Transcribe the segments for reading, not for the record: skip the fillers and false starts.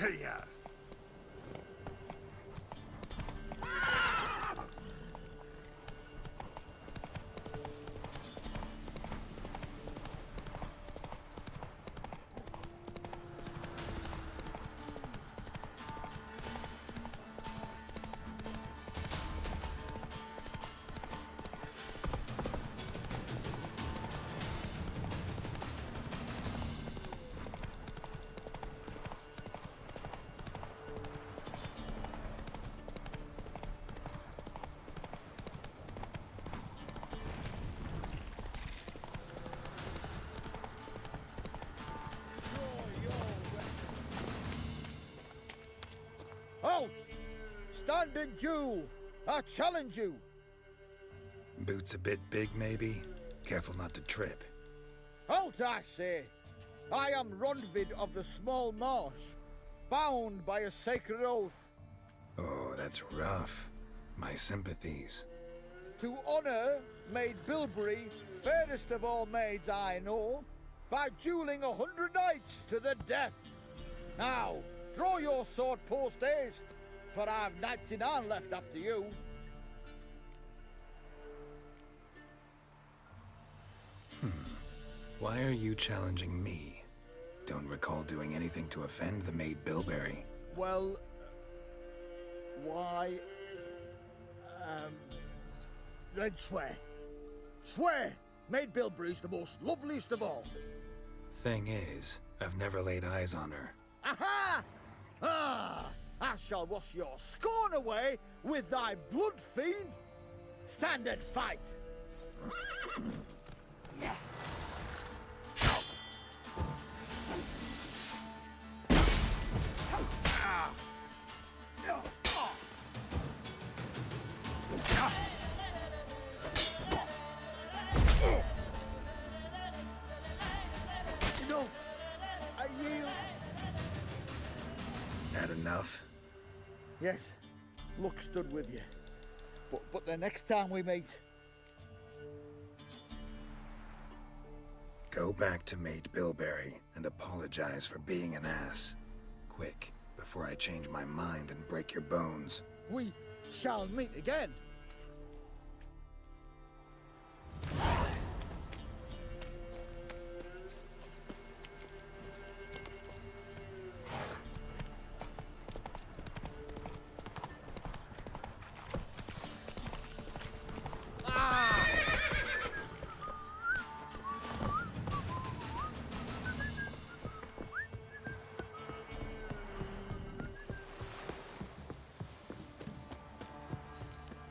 Hey-ya! Halt! Stand and duel! I challenge you! Boots a bit big, maybe? Careful not to trip. Halt, I say! I am Rondvid of the Small Marsh, bound by a sacred oath. Oh, that's rough. My sympathies. To honour Maid Bilberry, fairest of all maids I know, by duelling 100 knights to the death. Now, draw your sword post haste, for I've knights in hand left after you. Why are you challenging me? Don't recall doing anything to offend the Maid Bilberry. Well, why, then swear. Swear! Maid Bilberry's the most loveliest of all. Thing is, I've never laid eyes on her. Aha! Ah! I shall wash your scorn away with thy blood, fiend! Stand and fight! No! I yield! That enough? Yes, luck stood with you. But the next time we meet... Go back to Maid Bilberry and apologize for being an ass. Quick, before I change my mind and break your bones. we shall meet again.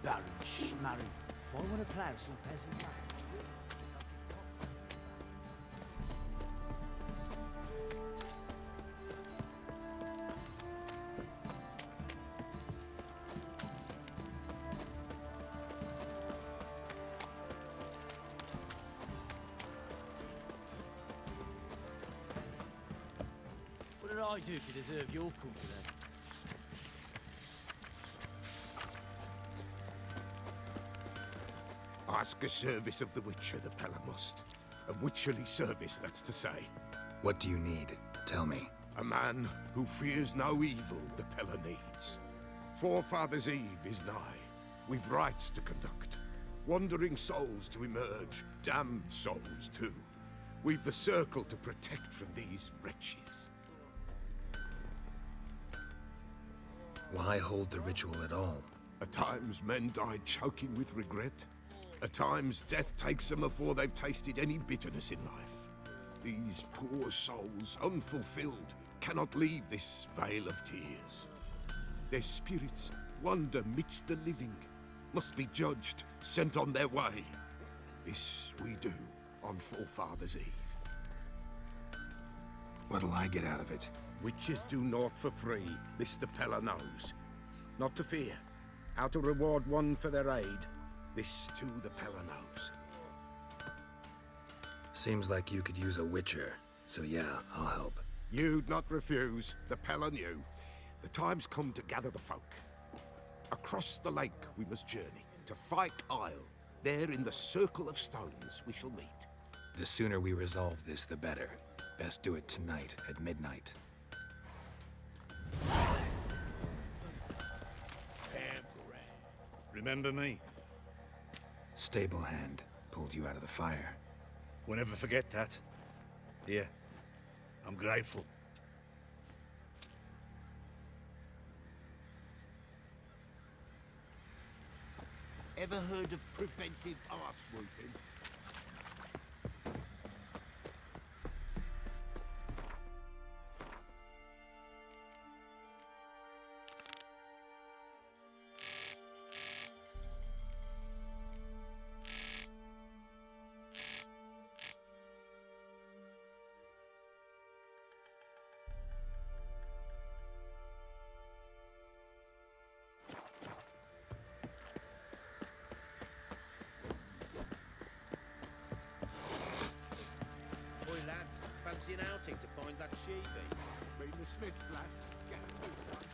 Baron Schmarren. Forward applaus and peasant land. What did I do to deserve your company? Ask a service of the Witcher, the Pella must. A witcherly service, that's to say. What do you need? Tell me. A man who fears no evil the Pella needs. Forefathers' Eve is nigh. We've rites to conduct. Wandering souls to emerge, damned souls too. We've the circle to protect from these wretches. Why hold the ritual at all? At times men die choking with regret. At times death takes them before they've tasted any bitterness in life. These poor souls, unfulfilled, cannot leave this vale of tears. Their spirits wander midst the living, must be judged, sent on their way. This we do on Forefathers' Eve. What'll I get out of it? Witches do naught for free, this the Pella knows. Not to fear. How to reward one for their aid, this too the Pella knows. Seems like you could use a witcher, so yeah, I'll help. You'd not refuse, the Pella knew. The time's come to gather the folk. Across the lake we must journey, to Fyke Isle. There in the circle of stones we shall meet. The sooner we resolve this, the better. Best do it tonight at midnight. Remember me? Stable hand pulled you out of the fire. We'll never forget that. Here, I'm grateful. Ever heard of preventive arse whooping? Boy, lads, fancy an outing to find that sheepy? Been the Smiths, lass. Get a tooth done.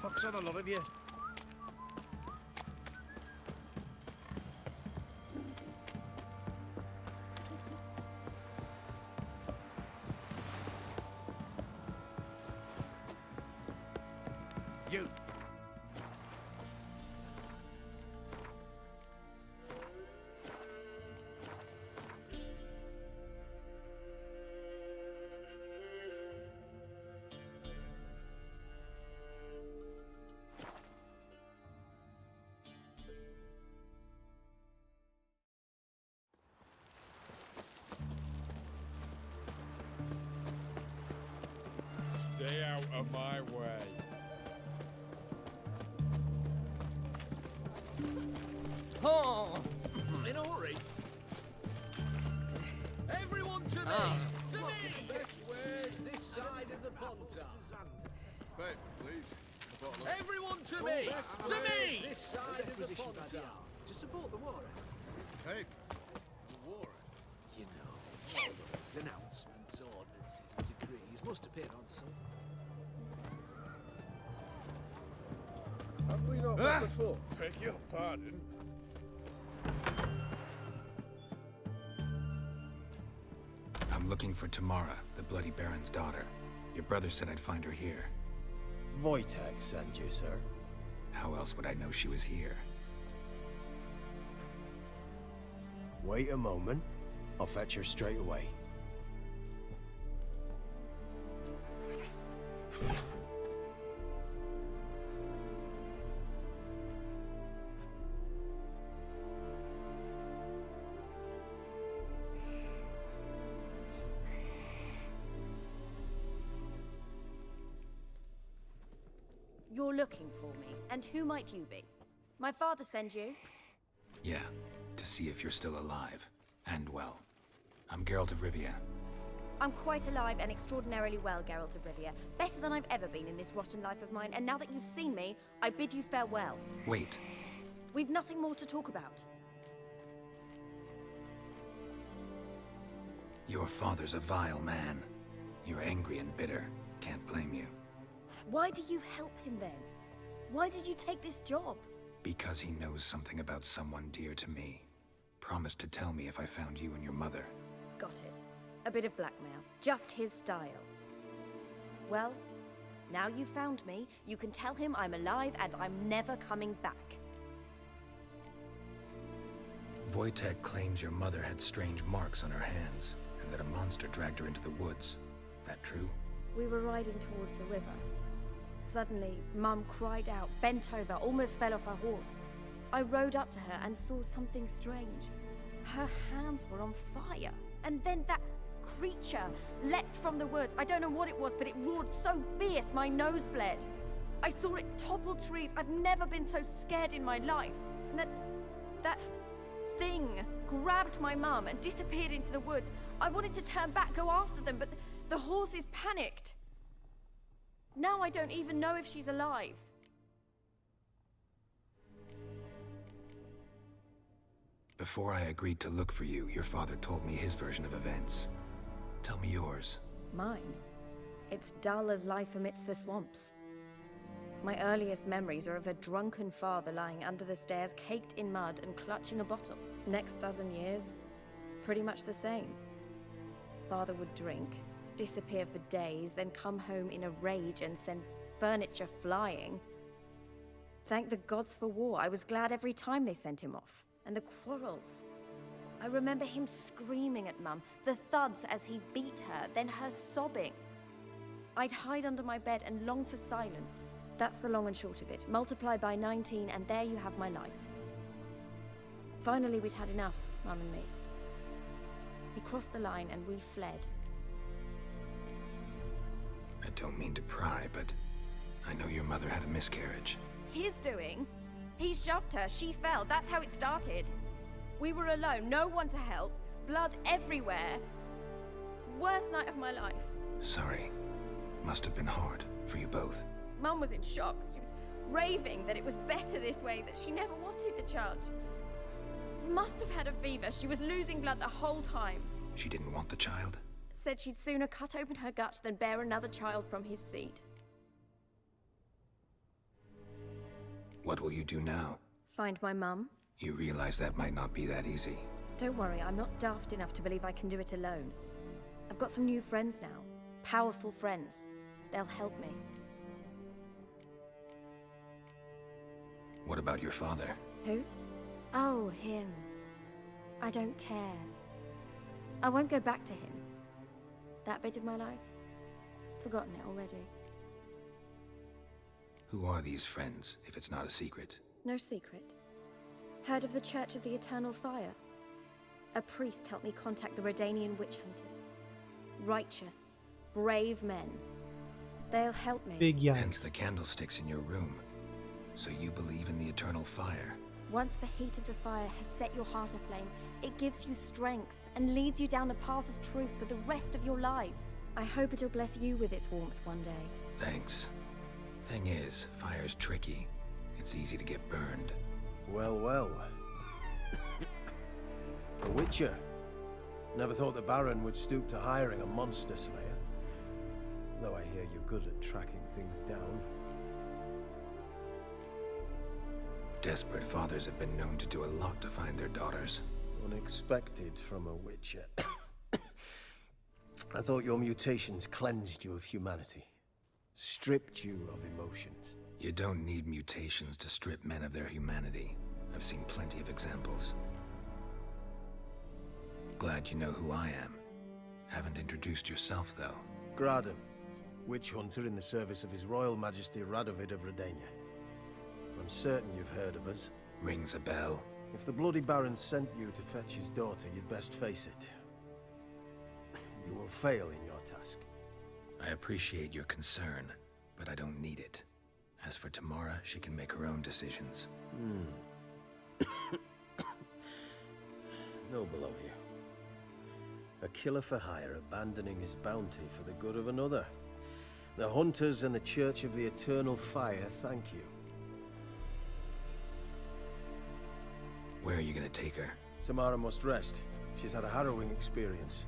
Pox on a lot of you. You. Stay out of my way. Oh! In a hurry? Everyone to me! To me! Best words this side of the pond. Ben, please. Everyone to me! To me! This side of the pond. To support the war. Hey, the war. You know, all those announcements, ordinances, and decrees must appear on some. Have we not met before? Beg your pardon. I'm looking for Tamara, the Bloody Baron's daughter. Your brother said I'd find her here. Wojtek sent you, sir. How else would I know she was here? Wait a moment. I'll fetch her straight away. You're looking for me, and who might you be? My father sent you? Yeah, to see if you're still alive. And well. I'm Geralt of Rivia. I'm quite alive and extraordinarily well, Geralt of Rivia. Better than I've ever been in this rotten life of mine, and now that you've seen me, I bid you farewell. Wait. We've nothing more to talk about. Your father's a vile man. You're angry and bitter. Can't blame you. Why do you help him then? Why did you take this job? Because he knows something about someone dear to me. Promised to tell me if I found you and your mother. Got it. A bit of blackmail. Just his style. Well, now you've found me, you can tell him I'm alive and I'm never coming back. Wojtek claims your mother had strange marks on her hands, and that a monster dragged her into the woods. That true? We were riding towards the river. Suddenly, Mum cried out, bent over, almost fell off her horse. I rode up to her and saw something strange. Her hands were on fire. And then that creature leapt from the woods. I don't know what it was, but it roared so fierce my nose bled. I saw it topple trees. I've never been so scared in my life. And that thing grabbed my mum and disappeared into the woods. I wanted to turn back, go after them, but the horses panicked. Now I don't even know if she's alive. Before I agreed to look for you, your father told me his version of events. Tell me yours. Mine? It's dull as life amidst the swamps. My earliest memories are of a drunken father lying under the stairs, caked in mud and clutching a bottle. Next dozen years, pretty much the same. Father would drink, disappear for days, then come home in a rage and send furniture flying. Thank the gods for war. I was glad every time they sent him off. And the quarrels. I remember him screaming at Mum, the thuds as he beat her, then her sobbing. I'd hide under my bed and long for silence. That's the long and short of it. Multiply by 19 and there you have my life. Finally, we'd had enough, Mum and me. He crossed the line and we fled. I don't mean to pry, but I know your mother had a miscarriage. His doing? He shoved her, she fell, that's how it started. We were alone, no one to help, blood everywhere. Worst night of my life. Sorry. Must have been hard for you both. Mum was in shock. She was raving that it was better this way, that she never wanted the charge. Must have had a fever. She was losing blood the whole time. She didn't want the child? Said she'd sooner cut open her gut than bear another child from his seed. What will you do now? Find my mum. You realize that might not be that easy. Don't worry, I'm not daft enough to believe I can do it alone. I've got some new friends now. Powerful friends. They'll help me. What about your father? Who? Oh, him. I don't care. I won't go back to him. That bit of my life? Forgotten it already. Who are these friends, if it's not a secret? No secret. Heard of the Church of the Eternal Fire? A priest helped me contact the Redanian witch hunters. Righteous, brave men. They'll help me. Big yikes. Hence the candlesticks in your room. So you believe in the eternal fire? Once the heat of the fire has set your heart aflame, it gives you strength and leads you down the path of truth for the rest of your life. I hope it'll bless you with its warmth one day. Thanks. Thing is, fire's tricky. It's easy to get burned. Well, well. A witcher. Never thought the Baron would stoop to hiring a monster slayer. Though I hear you're good at tracking things down. Desperate fathers have been known to do a lot to find their daughters. Unexpected from a witcher. I thought your mutations cleansed you of humanity. Stripped you of emotions. You don't need mutations to strip men of their humanity. I've seen plenty of examples. Glad you know who I am. Haven't introduced yourself, though. Graden, witch hunter in the service of His Royal Majesty Radovid of Redania. I'm certain you've heard of us. Rings a bell. If the Bloody Baron sent you to fetch his daughter, you'd best face it. You will fail in your task. I appreciate your concern, but I don't need it. As for Tamara, she can make her own decisions. Noble of you. A killer for hire abandoning his bounty for the good of another. The Hunters and the Church of the Eternal Fire thank you. Where are you gonna take her? Tamara must rest. She's had a harrowing experience.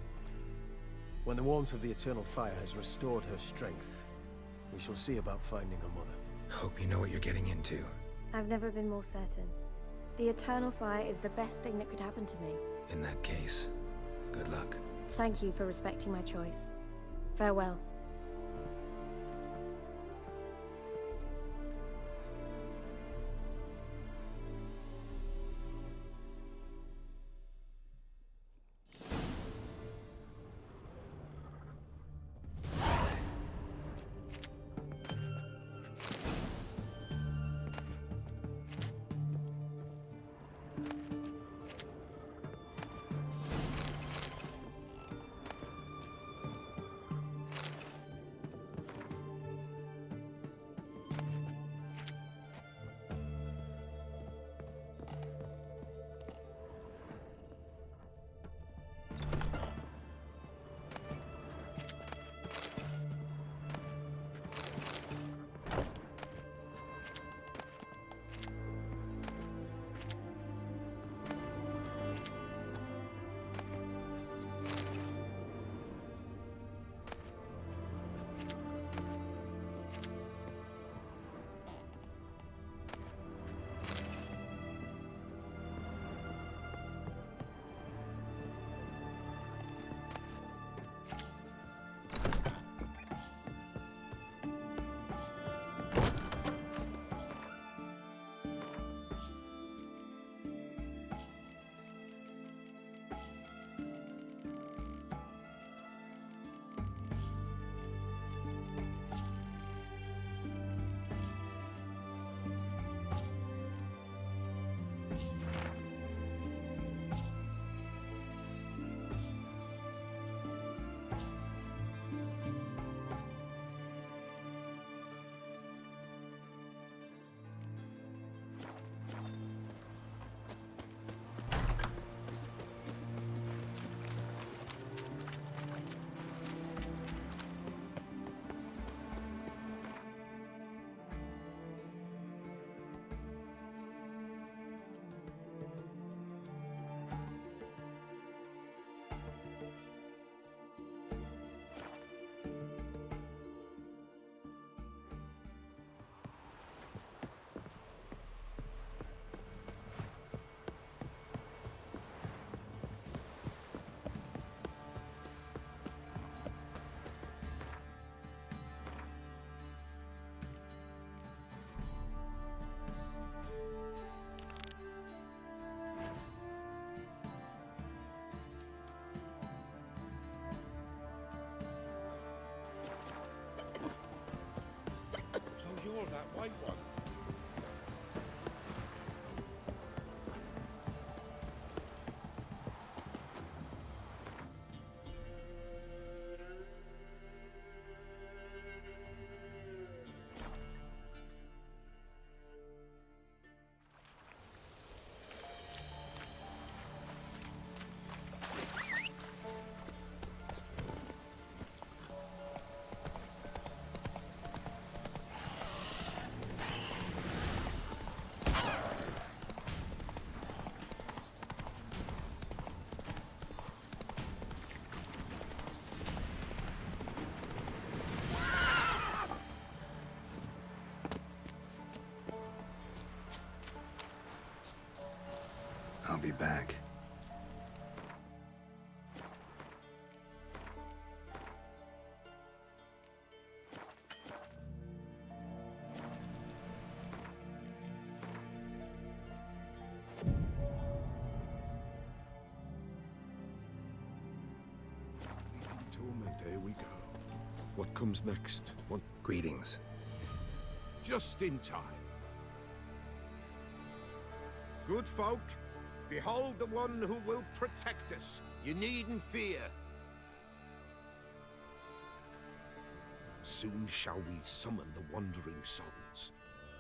When the warmth of the Eternal Fire has restored her strength, we shall see about finding her mother. Hope you know what you're getting into. I've never been more certain. The Eternal Fire is the best thing that could happen to me. In that case, good luck. Thank you for respecting my choice. Farewell. that white one. I'll be back. Torment, there we go. What comes next? What? Greetings. Just in time. Good folk, behold the one who will protect us. You needn't fear. Soon shall we summon the wandering souls.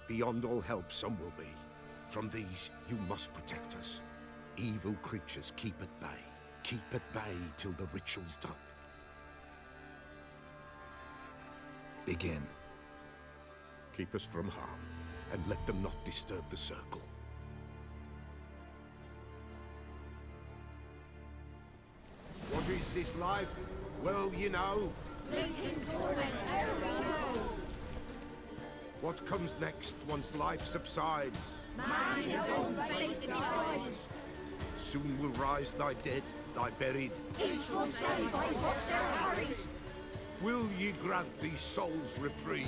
Beyond all help some will be. From these you must protect us. Evil creatures keep at bay. Keep at bay till the ritual's done. Begin. Keep us from harm, and let them not disturb the circle. What is this life? Well, you know. What comes next once life subsides? Man his own fate decides. Soon will rise thy dead, thy buried. Each will say by what they're harried. Will ye grant these souls reprieve?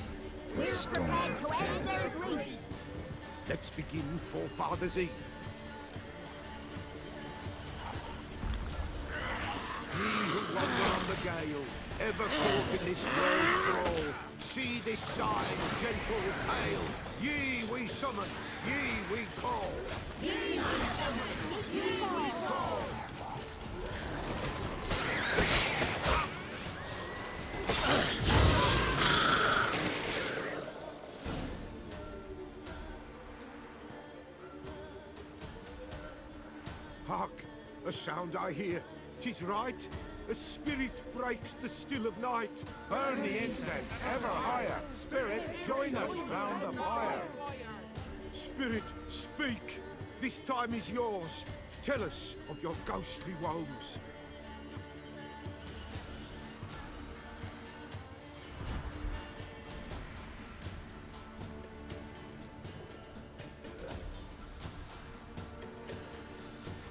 The storm To end their grief. Let's begin Forefathers' Eve. Ye who wander on the gale, ever caught in this world's thrall, see this sign, gentle, pale. Ye we summon, ye we call. Ye we summon, ye we call. Hark! A sound I hear. 'Tis right. A spirit breaks the still of night. Burn the incense ever higher. Spirit, join us round the fire. Spirit, speak. This time is yours. Tell us of your ghostly woes.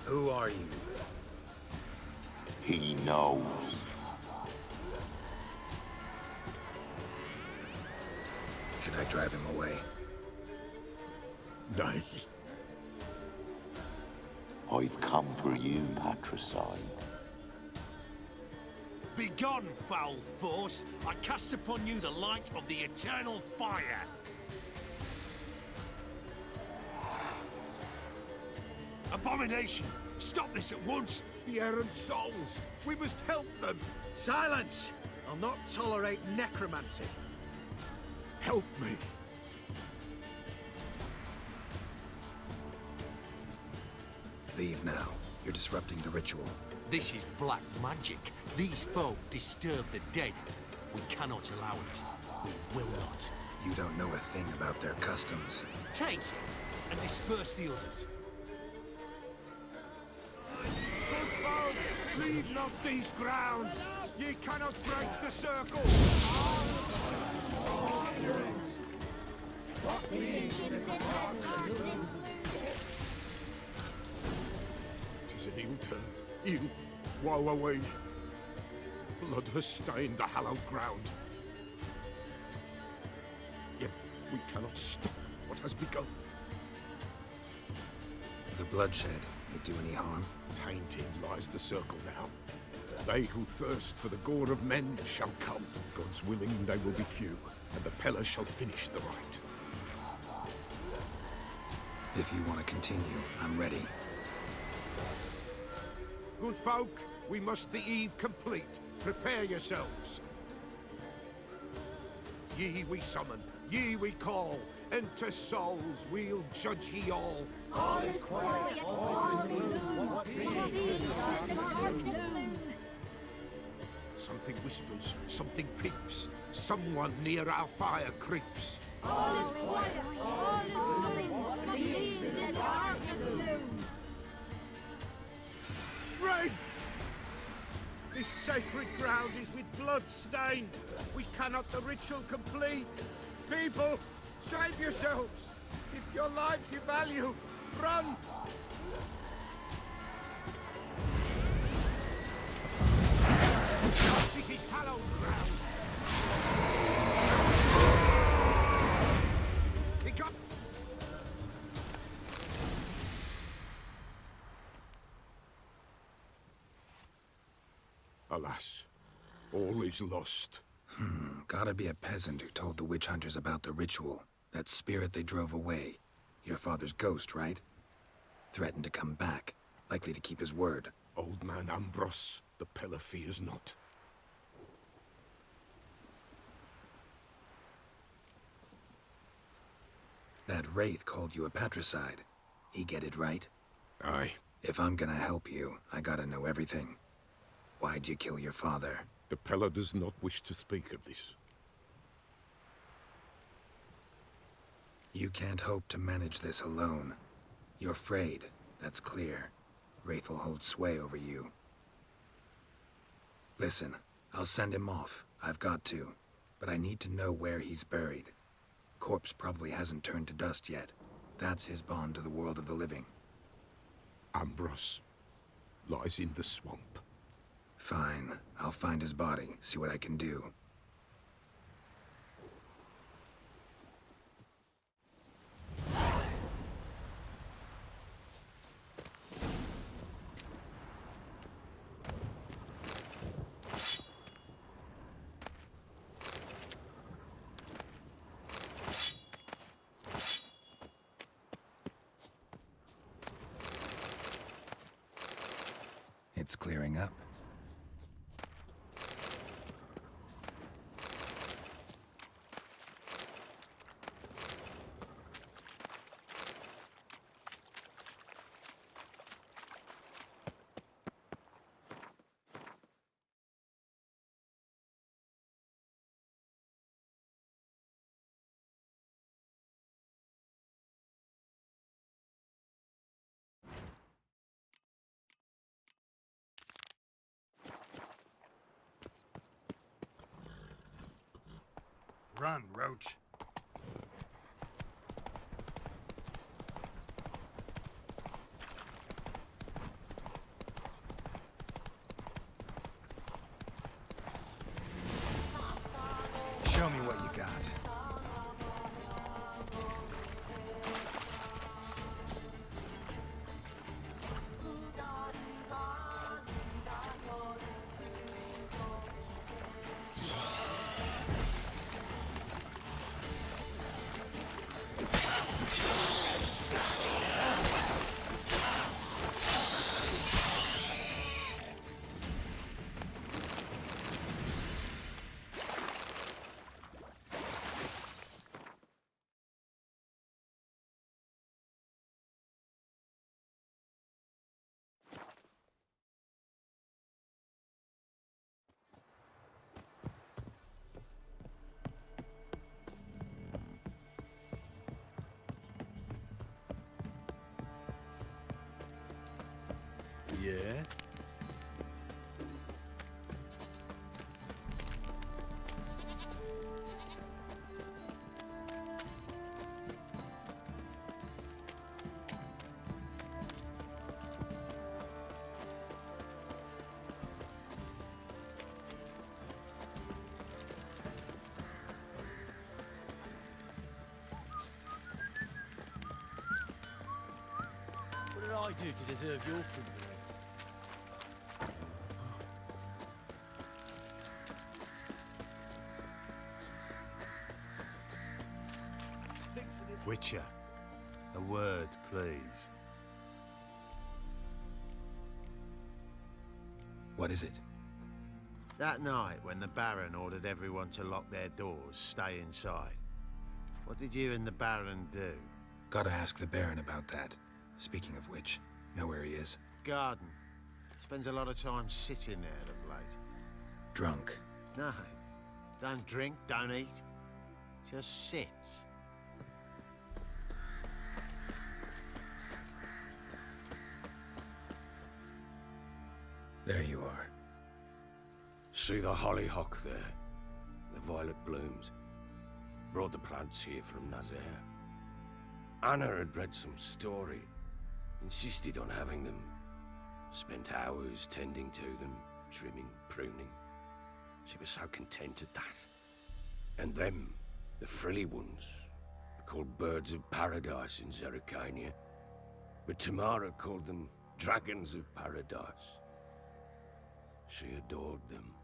Who are you? He knows. Should I drive him away? Nay. I've come for you, patricide. Begone, foul force! I cast upon you the light of the eternal fire! Abomination! Stop this at once! The errant souls. We must help them. Silence! I'll not tolerate necromancy. Help me. Leave now. You're disrupting the ritual. This is black magic. These folk disturb the dead. We cannot allow it. We will not. You don't know a thing about their customs. Take him and disperse the others. Good folk, leave not these grounds. Ye cannot break the circle. Tis an ill turn. Ill. Woe away. Blood has stained the hallowed ground. Yet we cannot stop what has begun. The bloodshed, it do any harm? Tainted lies the circle now. They who thirst for the gore of men shall come. God's willing they will be few, and the Peller shall finish the rite. If you want to continue, I'm ready. Good folk, we must the eve complete. Prepare yourselves. Ye we summon, ye we call. Enter souls, we'll judge ye all. All is quiet, all is gloom. What is in the darkness loom? Something whispers, something peeps. Someone near our fire creeps. All is quiet, all is gloom. What is in the darkness loom? Wraiths! This sacred ground is with blood stained. We cannot the ritual complete. People, save yourselves. If your lives you value, run! This is hallowed ground. Pick up! Alas, all is lost. Gotta be a peasant who told the witch hunters about the ritual. That spirit they drove away. Your father's ghost, right? Threatened to come back. Likely to keep his word. Old man Ambros, the Pella fears not. That wraith called you a patricide. He get it right? Aye. If I'm gonna help you, I gotta know everything. Why'd you kill your father? The Pella does not wish to speak of this. You can't hope to manage this alone. You're afraid, that's clear. Wraith will hold sway over you. Listen, I'll send him off. I've got to. But I need to know where he's buried. Corpse probably hasn't turned to dust yet. That's his bond to the world of the living. Ambros lies in the swamp. Fine. I'll find his body, see what I can do. It's clearing up. Run, Roach. Show me what you got. Yeah? What did I do to deserve your company? Witcher. A A word, please. What is it? That night, when the Baron ordered everyone to lock their doors, stay inside, what did you and the Baron do? Gotta ask the Baron about that. Speaking of which, know where he is? Garden. Spends a lot of time sitting there of late. Drunk. No. Don't drink, don't eat. Just sits. There you are. See the hollyhock there? The violet blooms. Brought the plants here from Nazaire. Anna had read some story. Insisted on having them. Spent hours tending to them, trimming, pruning. She was so content at that. And them, the frilly ones, called birds of paradise in Zerrikania. But Tamara called them dragons of paradise. She adored them.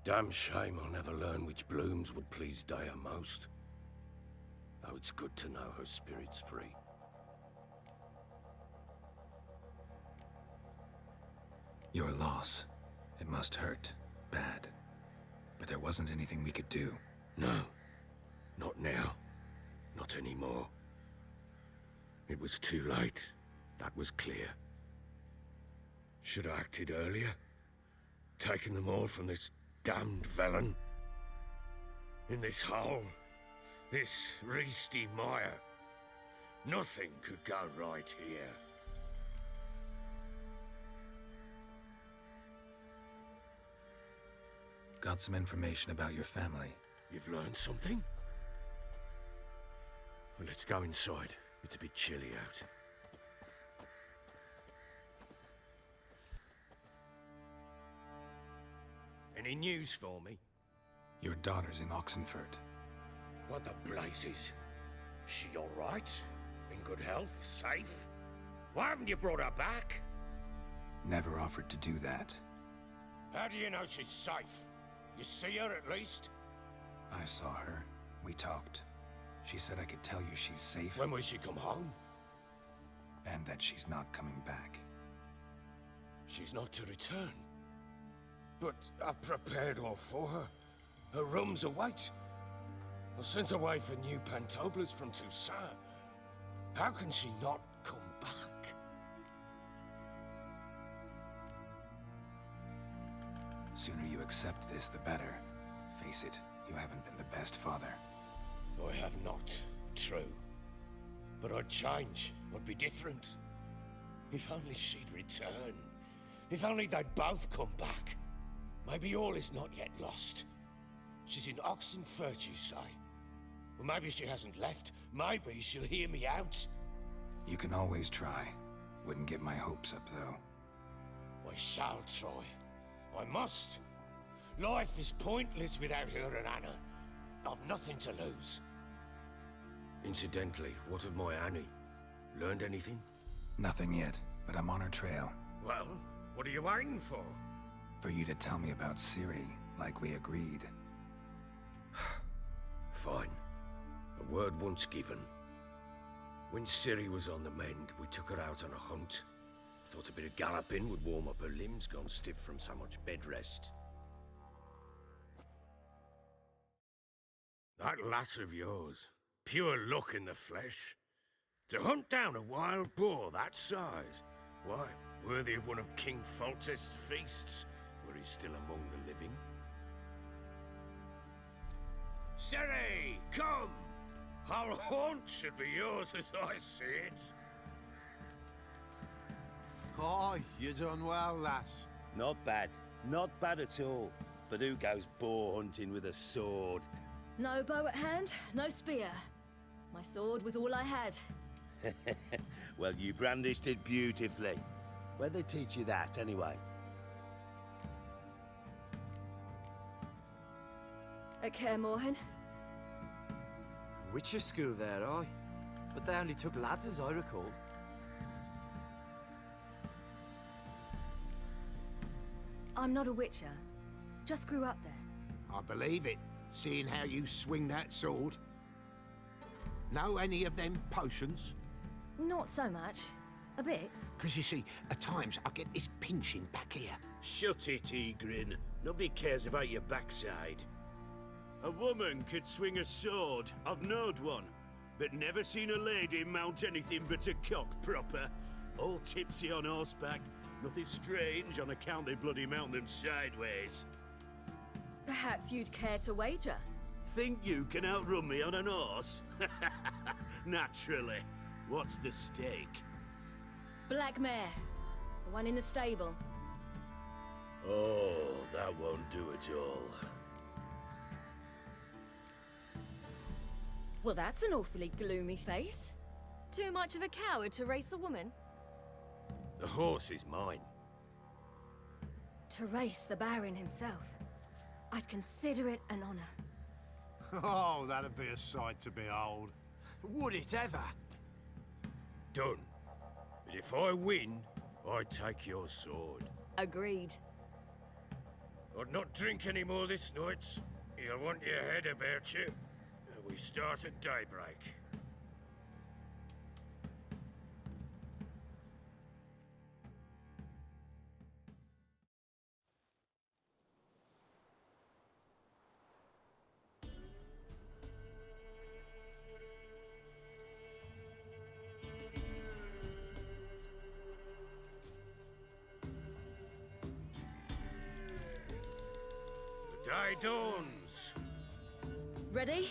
Damn shame I'll never learn which blooms would please Daya most. Though it's good to know her spirit's free. Your loss. It must hurt. Bad. But there wasn't anything we could do. No. Not now. Not anymore. It was too late. That was clear. Should have acted earlier. Taken them all from this damned Velen. In this hole. This reesty mire. Nothing could go right here. Got some information about your family. You've learned something? Well, let's go inside. It's a bit chilly out. Any news for me? Your daughter's in Oxenfurt. What the blazes? She all right? In good health? Safe? Why haven't you brought her back? Never offered to do that. How do you know she's safe? You see her at least? I saw her. We talked. She said I could tell you she's safe. When will she come home? And that she's not coming back. She's not to return. But I've prepared all for her. Her room's await. I sent away for new Pantoblas from Toussaint. How can she not come back? Sooner you accept this, the better. Face it, you haven't been the best father. I have not, true. But I'd change, I'd be different. If only she'd return. If only they'd both come back. Maybe all is not yet lost. She's in Oxenfurt, you say? Well, maybe she hasn't left. Maybe she'll hear me out. You can always try. Wouldn't get my hopes up, though. I shall try. I must. Life is pointless without her and Anna. I've nothing to lose. Incidentally, what of my Annie? Learned anything? Nothing yet, but I'm on her trail. Well, what are you waiting for? For you to tell me about Ciri, like we agreed. Fine. A word once given. When Ciri was on the mend, we took her out on a hunt. Thought a bit of galloping would warm up her limbs, gone stiff from so much bed rest. That lass of yours, pure luck in the flesh. To hunt down a wild boar that size, why, worthy of one of King Foltest's feasts, were he still among the living. Ciri, come! Our haunt should be yours as I see it. Oh, you done well, lass. Not bad. Not bad at all. But who goes boar hunting with a sword? No bow at hand, no spear. My sword was all I had. Well, you brandished it beautifully. Where'd they teach you that, anyway? At Kaer Morhen. Witcher school there, aye. But they only took lads, as I recall. I'm not a witcher. Just grew up there. I believe it, seeing how you swing that sword. Know any of them potions? Not so much. A bit. Because you see, at times I get this pinching back here. Shut it, Egrin. Nobody cares about your backside. A woman could swing a sword. I've knowed one. But never seen a lady mount anything but a cock proper. All tipsy on horseback. Nothing strange on account they bloody mount them sideways. Perhaps you'd care to wager? Think you can outrun me on an horse? Naturally. What's the stake? Black mare. The one in the stable. Oh, that won't do it all. Well, that's an awfully gloomy face. Too much of a coward to race a woman? The horse is mine. To race the Baron himself. I'd consider it an honor. Oh, that'd be a sight to behold. Would it ever? Done. But if I win, I take your sword. Agreed. I'd not drink any more this night. You'll want your head about you. We start at daybreak. The day dawns. Ready?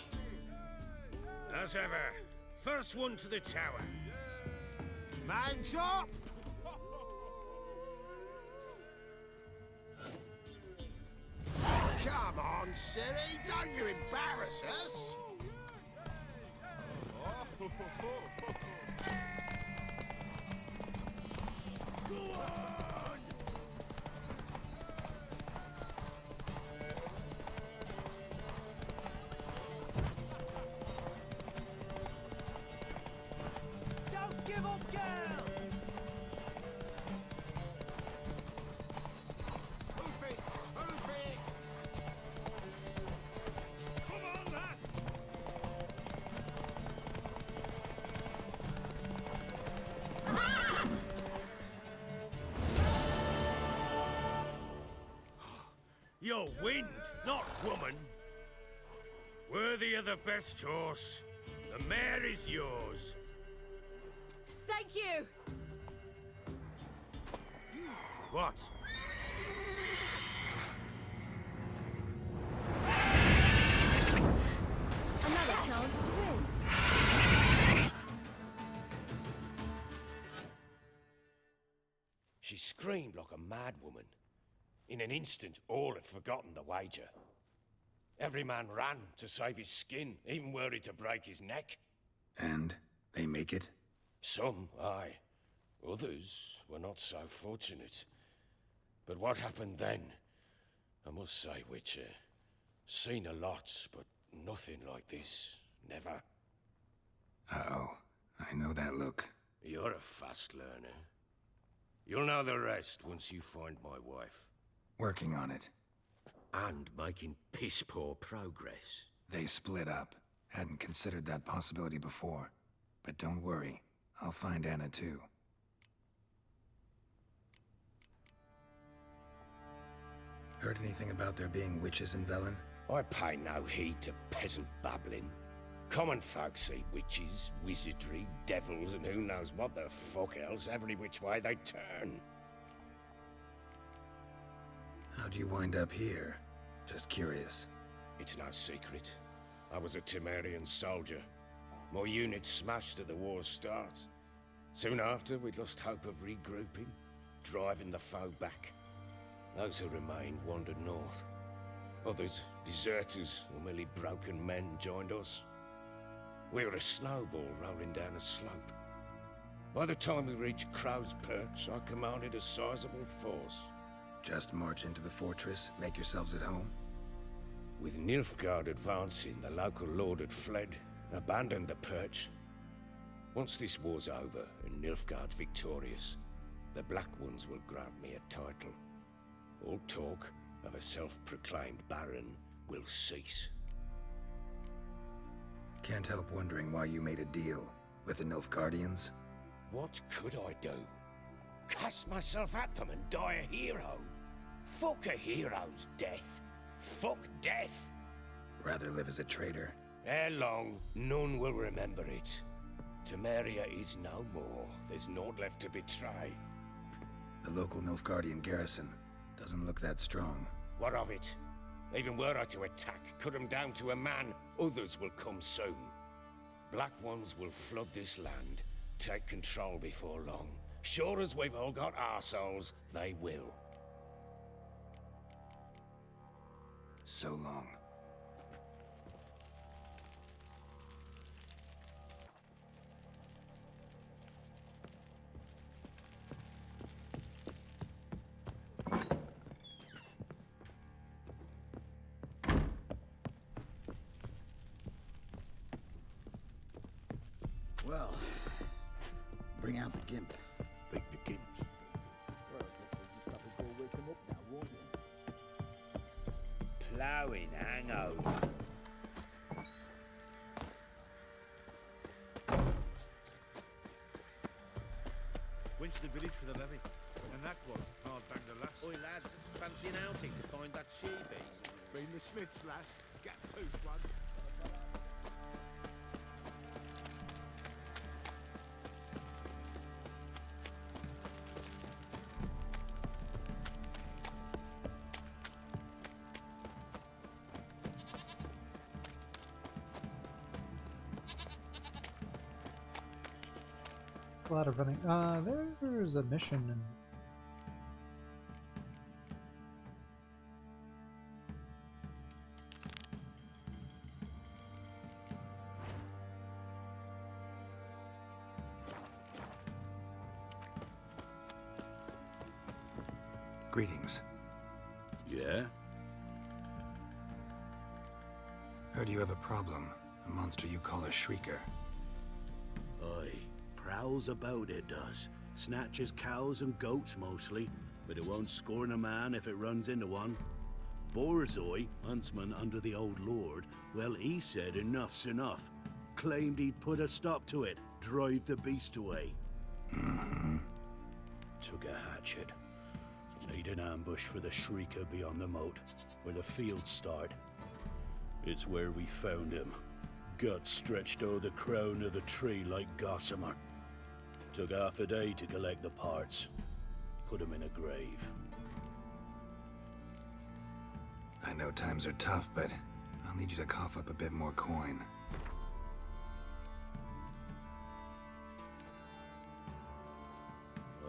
As ever, first one to the tower. Man's up! Come on, Siri, don't you embarrass us! Go on! Give up, girl! Move it! Move it! Come on, lass! You're wind, not woman. Worthy of the best horse. The mare is yours. Thank you! What? Another chance to win. She screamed like a mad woman. In an instant, all had forgotten the wager. Every man ran to save his skin, even worried to break his neck. And they make it? Some, aye. Others were not so fortunate. But what happened then? I must say, Witcher, seen a lot, but nothing like this. Never. Uh-oh. I know that look. You're a fast learner. You'll know the rest once you find my wife. Working on it. And making piss-poor progress. They split up. Hadn't considered that possibility before. But don't worry. I'll find Anna too. Heard anything about there being witches in Velen? I pay no heed to peasant babbling. Common folk see witches, wizardry, devils, and who knows what the fuck else every which way they turn. How'd you wind up here? Just curious. It's no secret. I was a Temerian soldier. My unit smashed at the war's start. Soon after, we lost hope of regrouping, driving the foe back. Those who remained wandered north. Others, deserters or merely broken men, joined us. We were a snowball rolling down a slope. By the time we reached Crow's Perch, I commanded a sizable force. Just march into the fortress, make yourselves at home? With Nilfgaard advancing, the local lord had fled, abandoned the Perch. Once this war's over and Nilfgaard's victorious, the Black Ones will grant me a title. All talk of a self-proclaimed Baron will cease. Can't help wondering why you made a deal with the Nilfgaardians. What could I do? Cast myself at them and die a hero? Fuck a hero's death. Fuck death. Rather live as a traitor. Ere long, none will remember it. Temeria is no more. There's naught left to betray. The local Nilfgaardian garrison doesn't look that strong. What of it? Even were I to attack, cut them down to a man, others will come soon. Black Ones will flood this land, take control before long. Sure as we've all got arseholes, they will. So long. Well, bring out the gimp. Think the gimp. Well, I guess we'll just have to go wake him up now, won't you? Ploughing hangover. Went to the village for the levy, and that one hard banged a lass. Oi, lads, fancy an outing to find that she-beast? Been the Smiths, lass. Gap-toothed one. A lot of running. There's a mission and Greetings. Yeah? Heard you have a problem. A monster you call a shrieker. Aye. Prowls about, it does. Snatches cows and goats mostly, but it won't scorn a man if it runs into one. Borzoi, huntsman under the old lord, well, he said enough's enough. Claimed he'd put a stop to it, drive the beast away. Mm-hmm. Took a hatchet. Made an ambush for the shrieker beyond the moat, where the fields start. It's where we found him. Guts stretched o'er the crown of a tree like gossamer. Took half a day to collect the parts. Put him in a grave. I know times are tough, but I'll need you to cough up a bit more coin.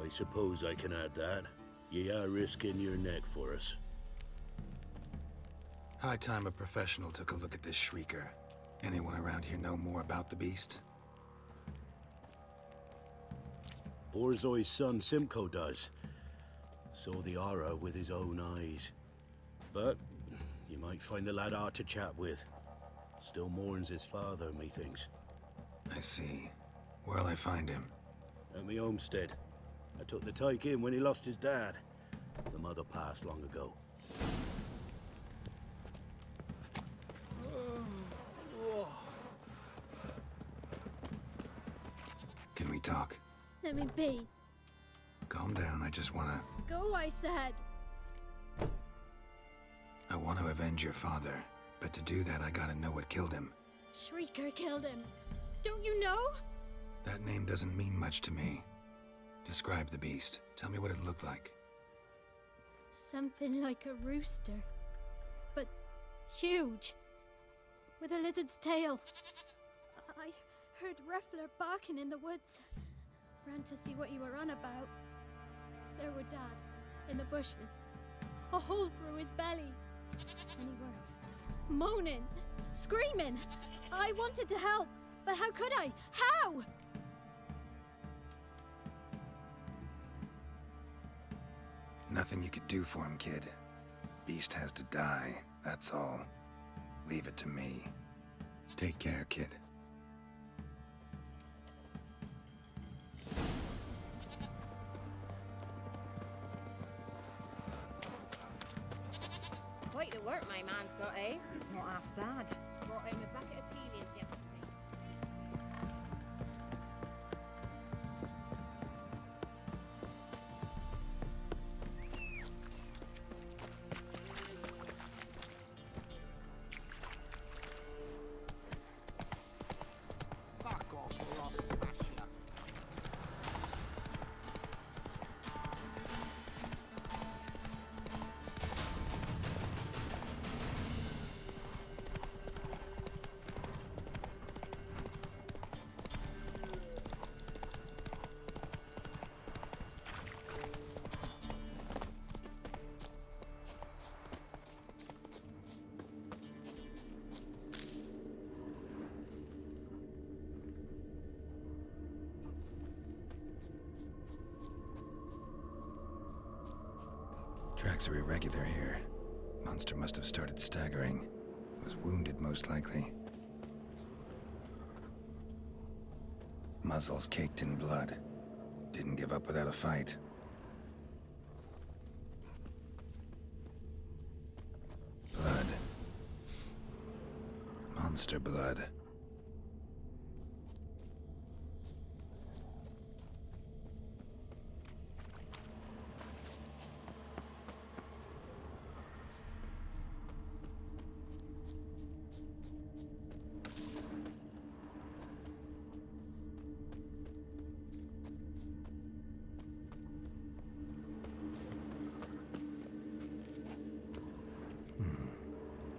I suppose I can add that. Ye are risking your neck for us. High time a professional took a look at this shrieker. Anyone around here know more about the beast? Borzoi's son Simcoe does. Saw the aura with his own eyes. But you might find the lad hard to chat with. Still mourns his father, methinks. I see. Where'll I find him? At me homestead. I took the tyke in when he lost his dad. The mother passed long ago. Can we talk? Let me be. Calm down, I just wanna... Go, I said. I want to avenge your father, but to do that I gotta know what killed him. Shrieker killed him. Don't you know? That name doesn't mean much to me. Describe the beast. Tell me what it looked like. Something like a rooster. But huge. With a lizard's tail. I heard Reffler barking in the woods. Ran to see what you were on about. There were Dad, in the bushes. A hole through his belly. And he were moaning, screaming. I wanted to help, but how could I? How? Nothing you could do for him, kid. Beast has to die, that's all. Leave it to me. Take care, kid. Quite the work my man's got, eh? Not half bad. Brought home a bucket of peelings yesterday. Tracks are irregular here. Monster must have started staggering. Was wounded, most likely. Muzzles caked in blood. Didn't give up without a fight. Blood. Monster blood.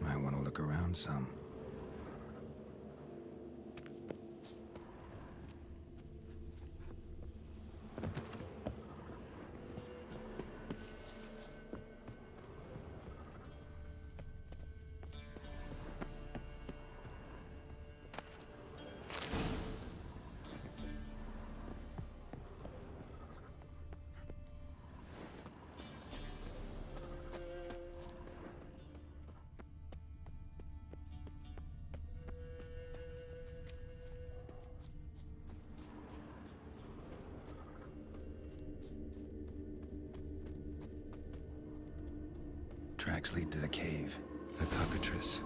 Might want to look around some. Tracks lead to the cave. The cockatrice.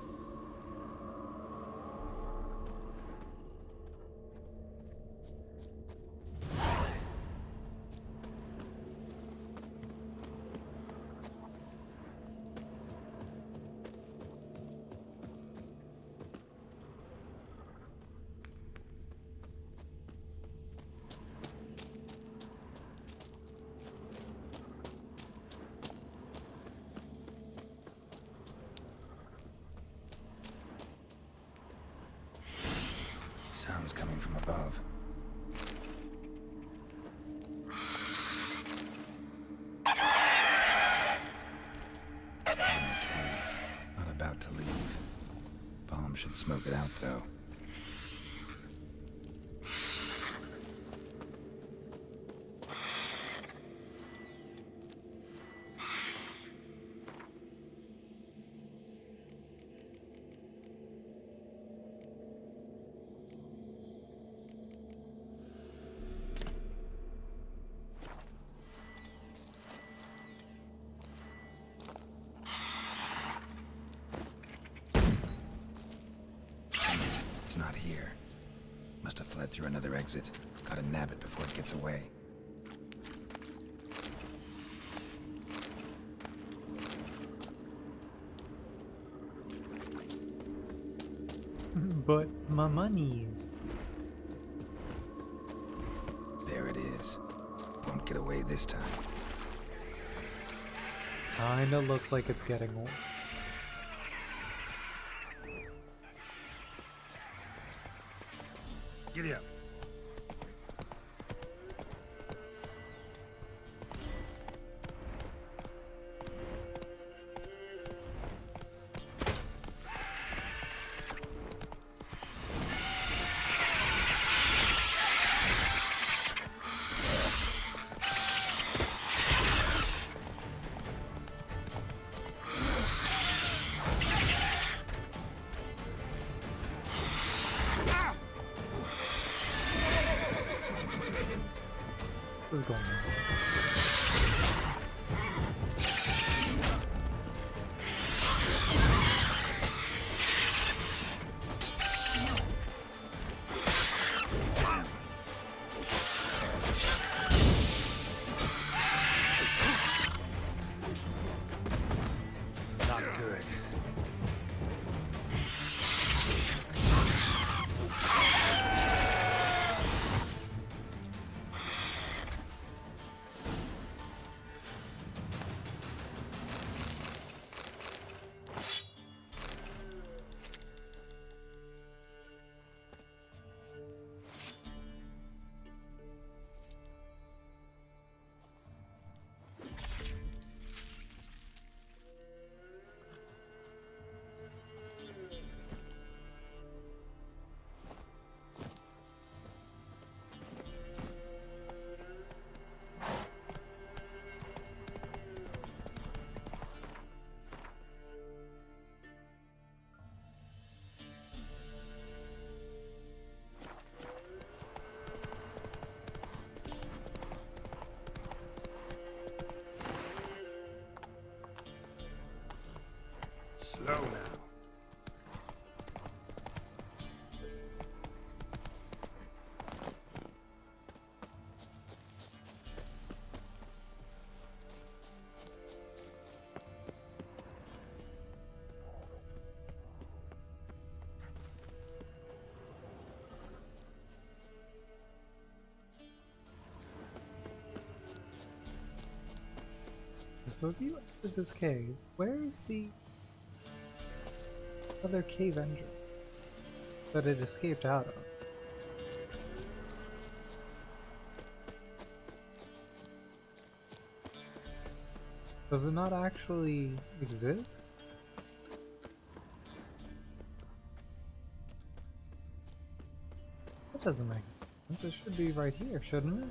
Sounds coming from above. In the cave. Not about to leave. Bomb should smoke it out, though. It's not here. Must have fled through another exit. Gotta nab it before it gets away. But my money. There it is. Won't get away this time. Kinda looks like it's getting old. Giddy up. What's going on? Not good. Slow now. So if you enter this cave, where's the other cave entrance that it escaped out of? Does it not actually exist? That doesn't make sense. It should be right here, shouldn't it?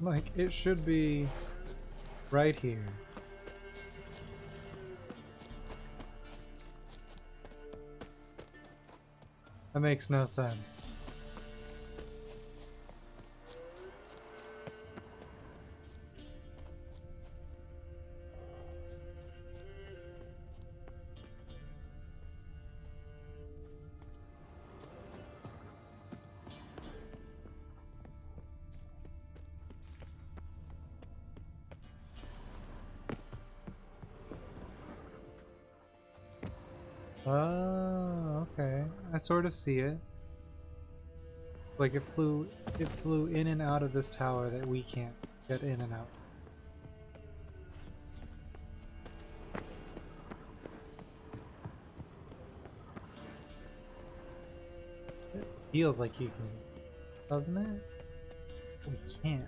Like, it should be right here. That makes no sense. Oh, okay. I sort of see it. Like it flew in and out of this tower that we can't get in and out. It feels like you can, doesn't it? We can't.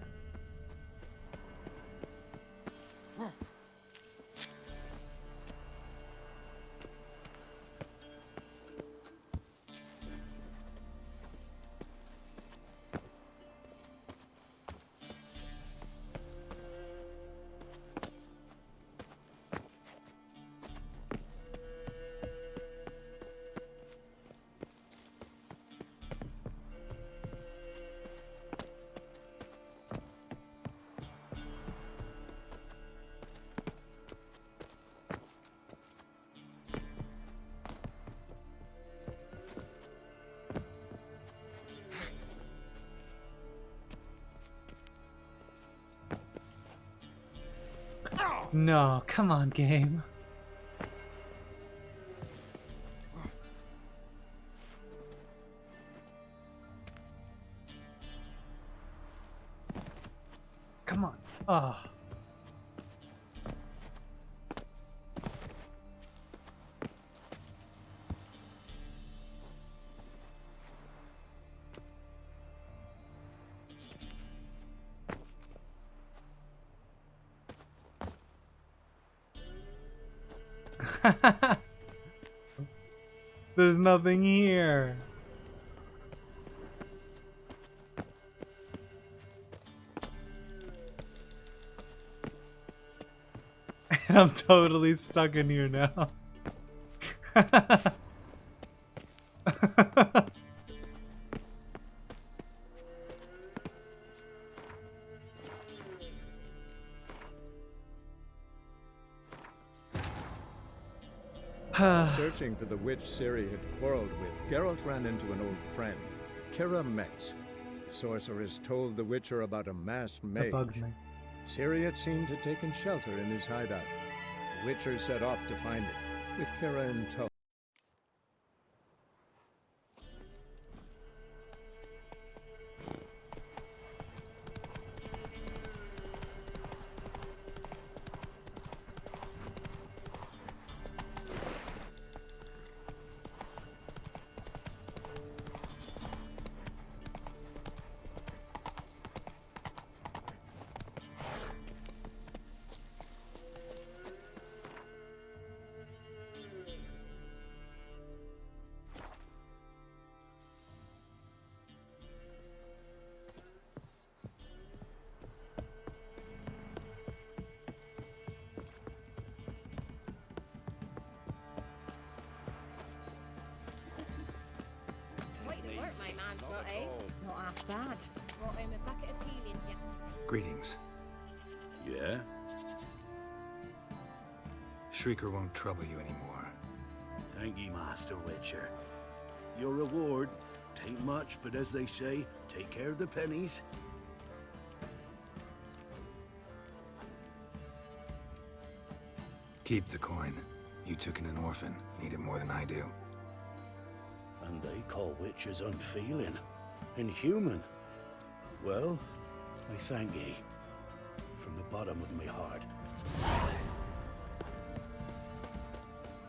No, come on, game. Come on. Oh. There's nothing here. And I'm totally stuck in here now. Searching for the witch Ciri had quarreled with, Geralt ran into an old friend, Kira Metz. The sorceress told the Witcher about a masked mage. That bugs me. Ciri had seemed to have taken shelter in his hideout. The Witcher set off to find it, with Kira in tow. weren't my man's got, eh? Not half bad. Brought him a bucket of peelings yesterday. Greetings. Yeah? Shrieker won't trouble you anymore. Thank ye, Master Witcher. Your reward, tain't much, but as they say, take care of the pennies. Keep the coin. You took in an orphan. Need it more than I do. And they call witches unfeeling, inhuman. Well, I thank ye, from the bottom of my heart.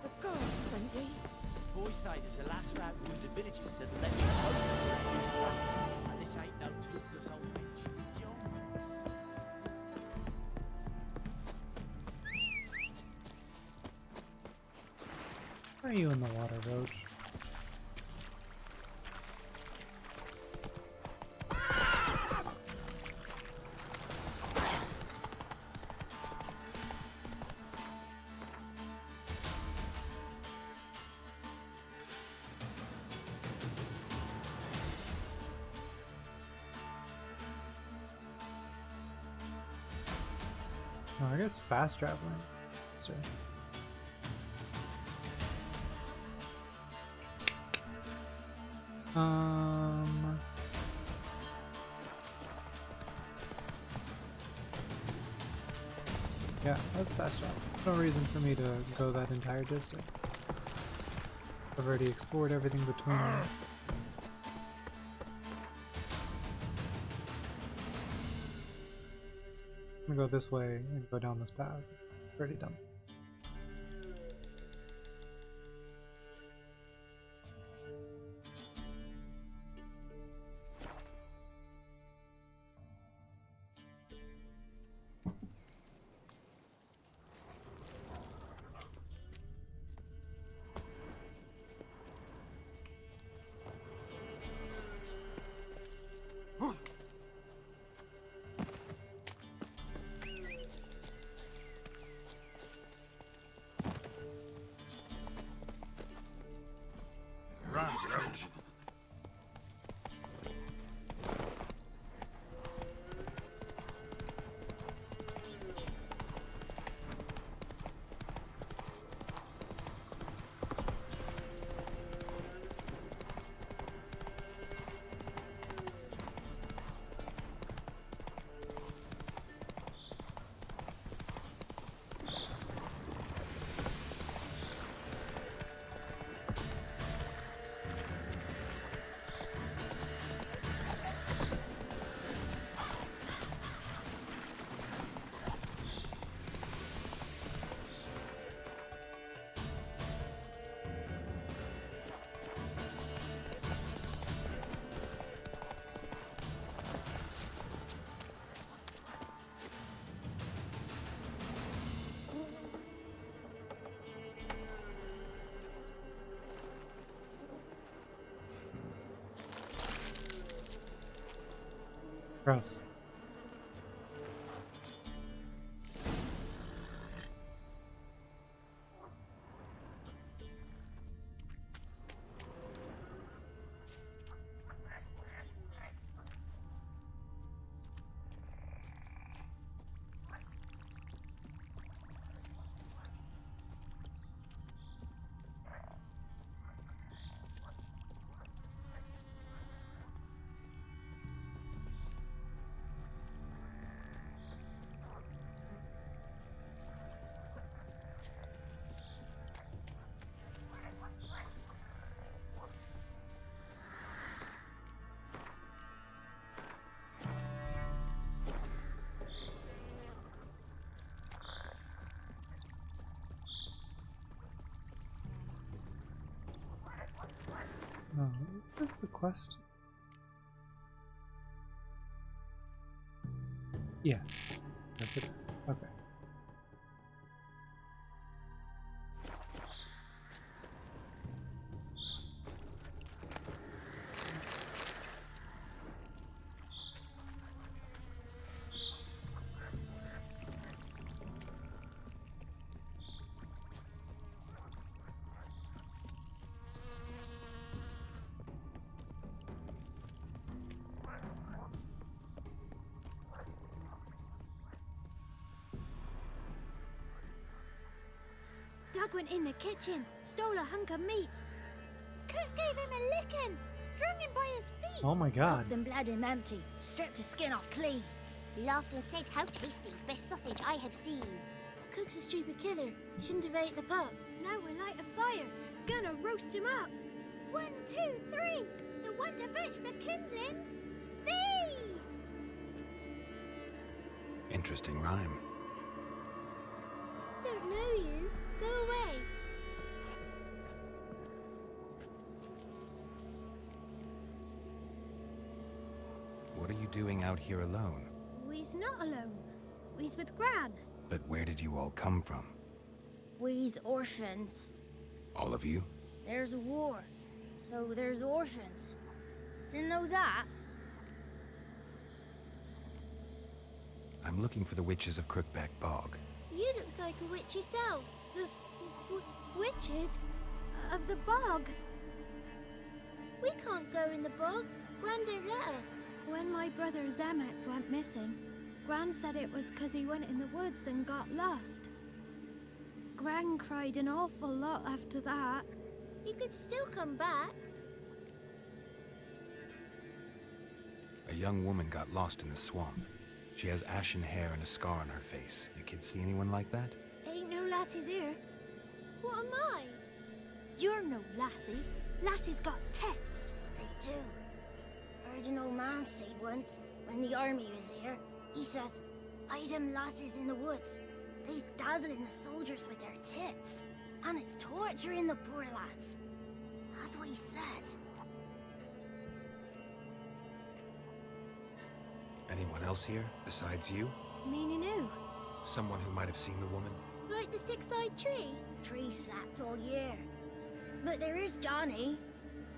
The gods sent ye. Boys say there's a last route through the villages that'll let me hope for a few scraps. And this ain't no toothless old bitch. Why are you in the water, Roach? Oh, I guess fast traveling. Let's do it. Yeah, that's fast travel. No reason for me to go that entire distance. I've already explored everything between them. I'm gonna go this way and go down this path. Already done. Gross. Oh, what is the quest? Yes. Yes, it is. Okay. Dog went in the kitchen, stole a hunk of meat. Cook gave him a licking, strung him by his feet. Oh my god. Cooked and bled him empty, stripped his skin off clean. Laughed and said, "How tasty, best sausage I have seen." Cook's a stupid killer, shouldn't have ate the pup. Now we'll light a fire, gonna roast him up. 1, 2, 3, the one to fetch the kindlings. Thee! Interesting rhyme. Don't know you. Go away. What are you doing out here alone? We's not alone. We's with Gran. But where did you all come from? We's orphans. All of you? There's a war, so there's orphans. Didn't know that? I'm looking for the witches of Crookback Bog. You looks like a witch yourself. Witches? Of the bog? We can't go in the bog. Gran don't let us. When my brother Zemek went missing, Gran said it was 'cause he went in the woods and got lost. Gran cried an awful lot after that. He could still come back. A young woman got lost in the swamp. She has ashen hair and a scar on her face. You kids see anyone like that? Ain't no lassies here. What am I? You're no lassie. Lassies got tits. They do. Heard an old man say once, when the army was here, he says, "Hide them lasses in the woods. They's dazzling the soldiers with their tits. And it's torturing the poor lads." That's what he said. Anyone else here besides you? Meaning who? Someone who might have seen the woman? Like the six-eyed tree? Tree slapped all year. But there is Johnny.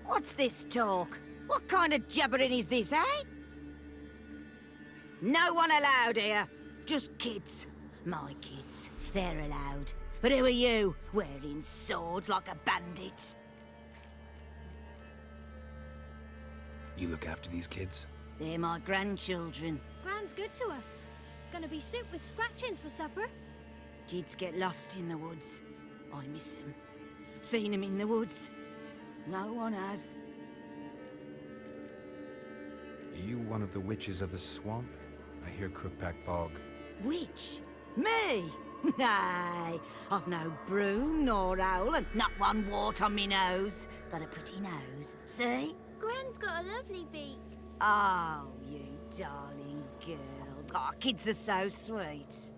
What's this talk? What kind of jabbering is this, eh? No one allowed here. Just kids. My kids. They're allowed. But who are you, wearing swords like a bandit? You look after these kids? They're my grandchildren. Gran's good to us. Gonna be soup with scratchings for supper. Kids get lost in the woods. I miss them. Seen them in the woods. No one has. Are you one of the witches of the swamp? I hear Crookback Bog. Witch? Me? Nay, I've no broom nor owl and not one wart on me nose. Got a pretty nose, see? Gran's got a lovely beak. Oh, you darling girl. Oh, kids are so sweet.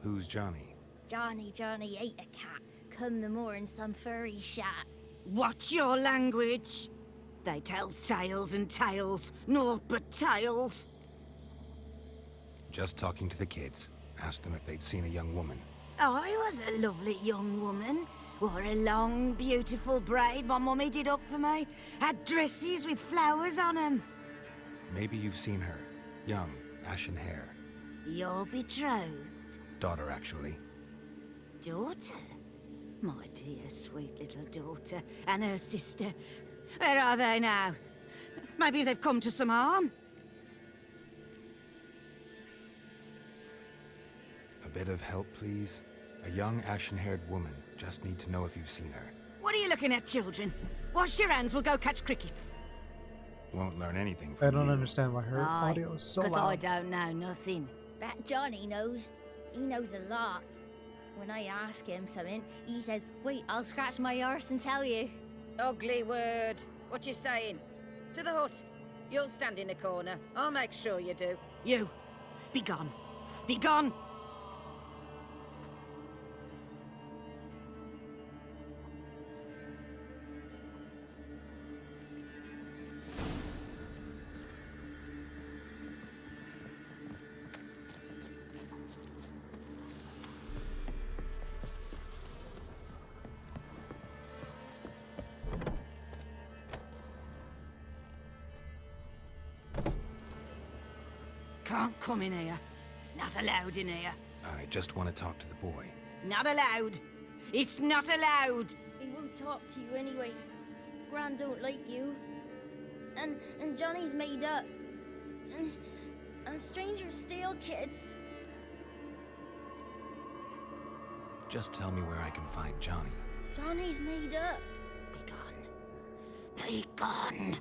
Who's Johnny? Johnny ate a cat. Come the more in some furry shat. Watch your language. They tells tales and tales, naught but tales. Just talking to the kids. Asked them if they'd seen a young woman. I was a lovely young woman. Wore a long, beautiful braid my mummy did up for me. Had dresses with flowers on them. Maybe you've seen her. Young, ashen hair. Your betrothed? Daughter, actually. Daughter? My dear, sweet little daughter. And her sister. Where are they now? Maybe they've come to some harm? A bit of help, please? A young, ashen-haired woman. Just need to know if you've seen her. What are you looking at, children? Wash your hands, we'll go catch crickets. Won't learn anything I from don't you. understand why her audio is so loud. Because I don't know nothing. That Johnny knows. He knows a lot. When I ask him something, he says, "Wait, I'll scratch my arse and tell you." Ugly word. What you saying? To the hut. You'll stand in a corner. I'll make sure you do. You. Be gone. Be gone! Can't come in here. Not allowed in here. I just want to talk to the boy. Not allowed. It's not allowed. He won't talk to you anyway. Gran don't like you. And Johnny's made up. And strangers steal kids. Just tell me where I can find Johnny. Johnny's made up. Be gone.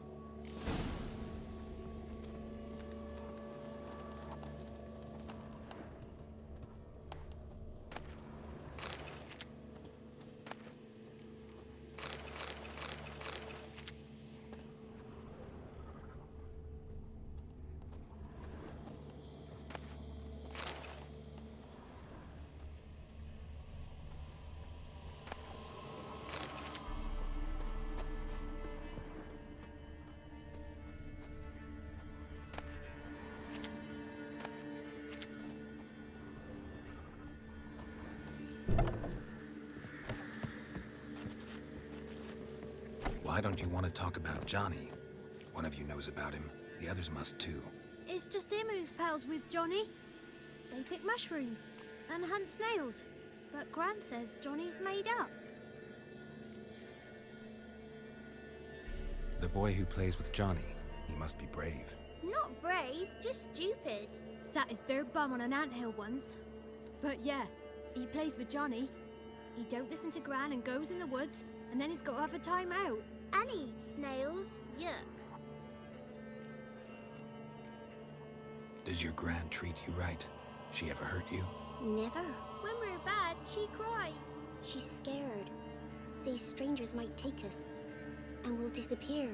Why don't you want to talk about Johnny? One of you knows about him. The others must too. It's just him who's pals with Johnny. They pick mushrooms and hunt snails. But Gran says Johnny's made up. The boy who plays with Johnny, he must be brave. Not brave, just stupid. Sat his bare bum on an anthill once. But yeah, he plays with Johnny. He don't listen to Gran and goes in the woods, and then he's got to have a time out. And he eats snails. Yuck. Does your Gran treat you right? She ever hurt you? Never. When we're bad, she cries. She's scared. Says strangers might take us, and we'll disappear.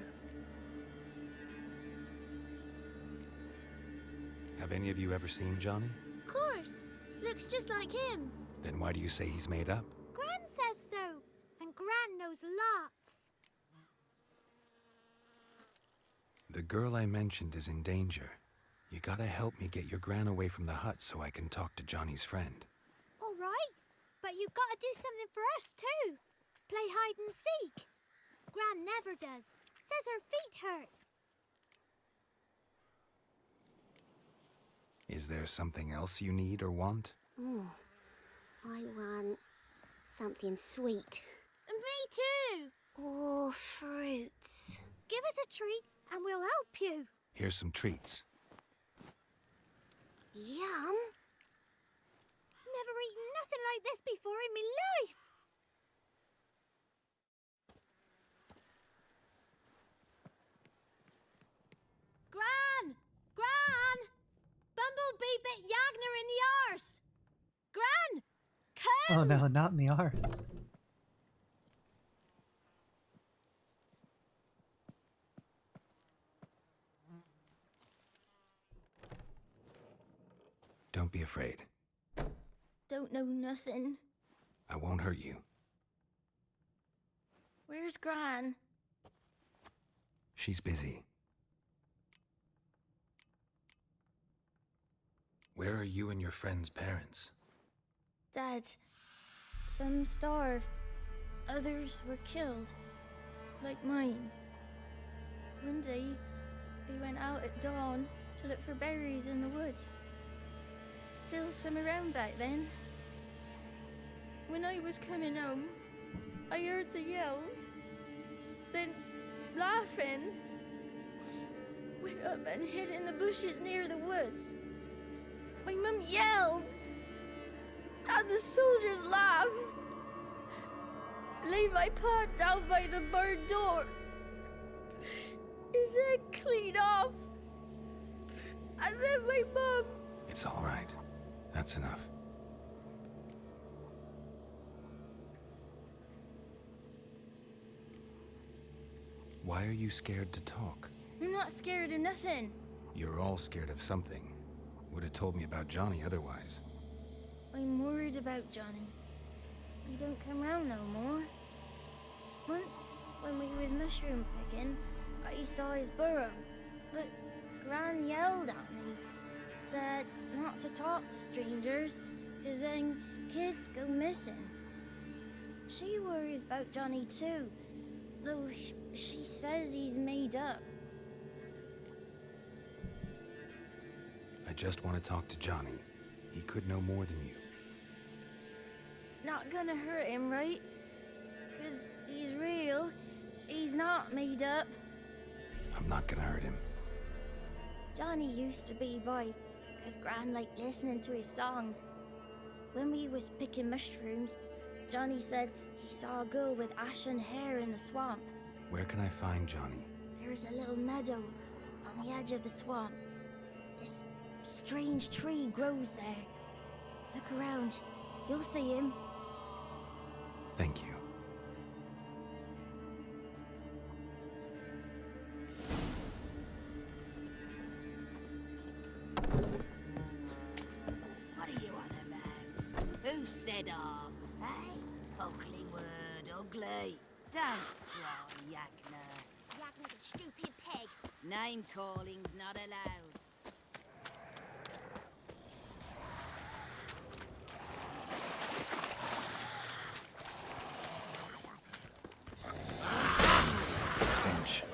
Have any of you ever seen Johnny? Of course. Looks just like him. Then why do you say he's made up? Gran says so. And Gran knows lots. The girl I mentioned is in danger. You gotta help me get your Gran away from the hut so I can talk to Johnny's friend. All right. But you've got to do something for us too. Play hide and seek. Gran never does. Says her feet hurt. Is there something else you need or want? I want something sweet. Me too. Oh, fruits. Give us a treat and we'll help you. Here's some treats. Yum. Never eaten nothing like this before in my life. Gran! Gran! Bumblebee bit Yagner in the arse! Gran! Come! Oh no, not in the arse. Don't be afraid. Don't know nothing. I won't hurt you. Where's Gran? She's busy. Where are you and your friend's parents? Dad, some starved. Others were killed. Like mine. One day, we went out at dawn to look for berries in the woods. Still some around back then. When I was coming home, I heard the yells. Then, laughing, went up and hid in the bushes near the woods. My mum yelled, and the soldiers laughed. Laid my pa down by the barn door. His head clean off. And then my mum... It's all right. That's enough. Why are you scared to talk? I'm not scared of nothing. You're all scared of something. Would have told me about Johnny otherwise. I'm worried about Johnny. He don't come round no more. Once, when we was mushroom picking, I saw his burrow. But Gran yelled at me. Said not to talk to strangers, 'cause then kids go missing. She worries about Johnny too, though she says he's made up. I just want to talk to Johnny. He could know more than you. Not gonna hurt him, right? 'Cause he's real. He's not made up. I'm not gonna hurt him. Johnny used to be boy, 'cause Gran liked listening to his songs. When we was picking mushrooms, Johnny said he saw a girl with ashen hair in the swamp. Where can I find Johnny? There is a little meadow on the edge of the swamp. This strange tree grows there. Look around. You'll see him. Thank you. What are you on about? Who said arse? Hey? Ugly word, ugly. Don't try, Yakner. Yakner's a stupid pig. Name calling's not allowed. Stench.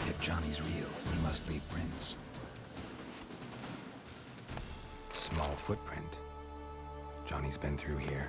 If Johnny's real, he must leave prints. Small footprint. Johnny's been through here.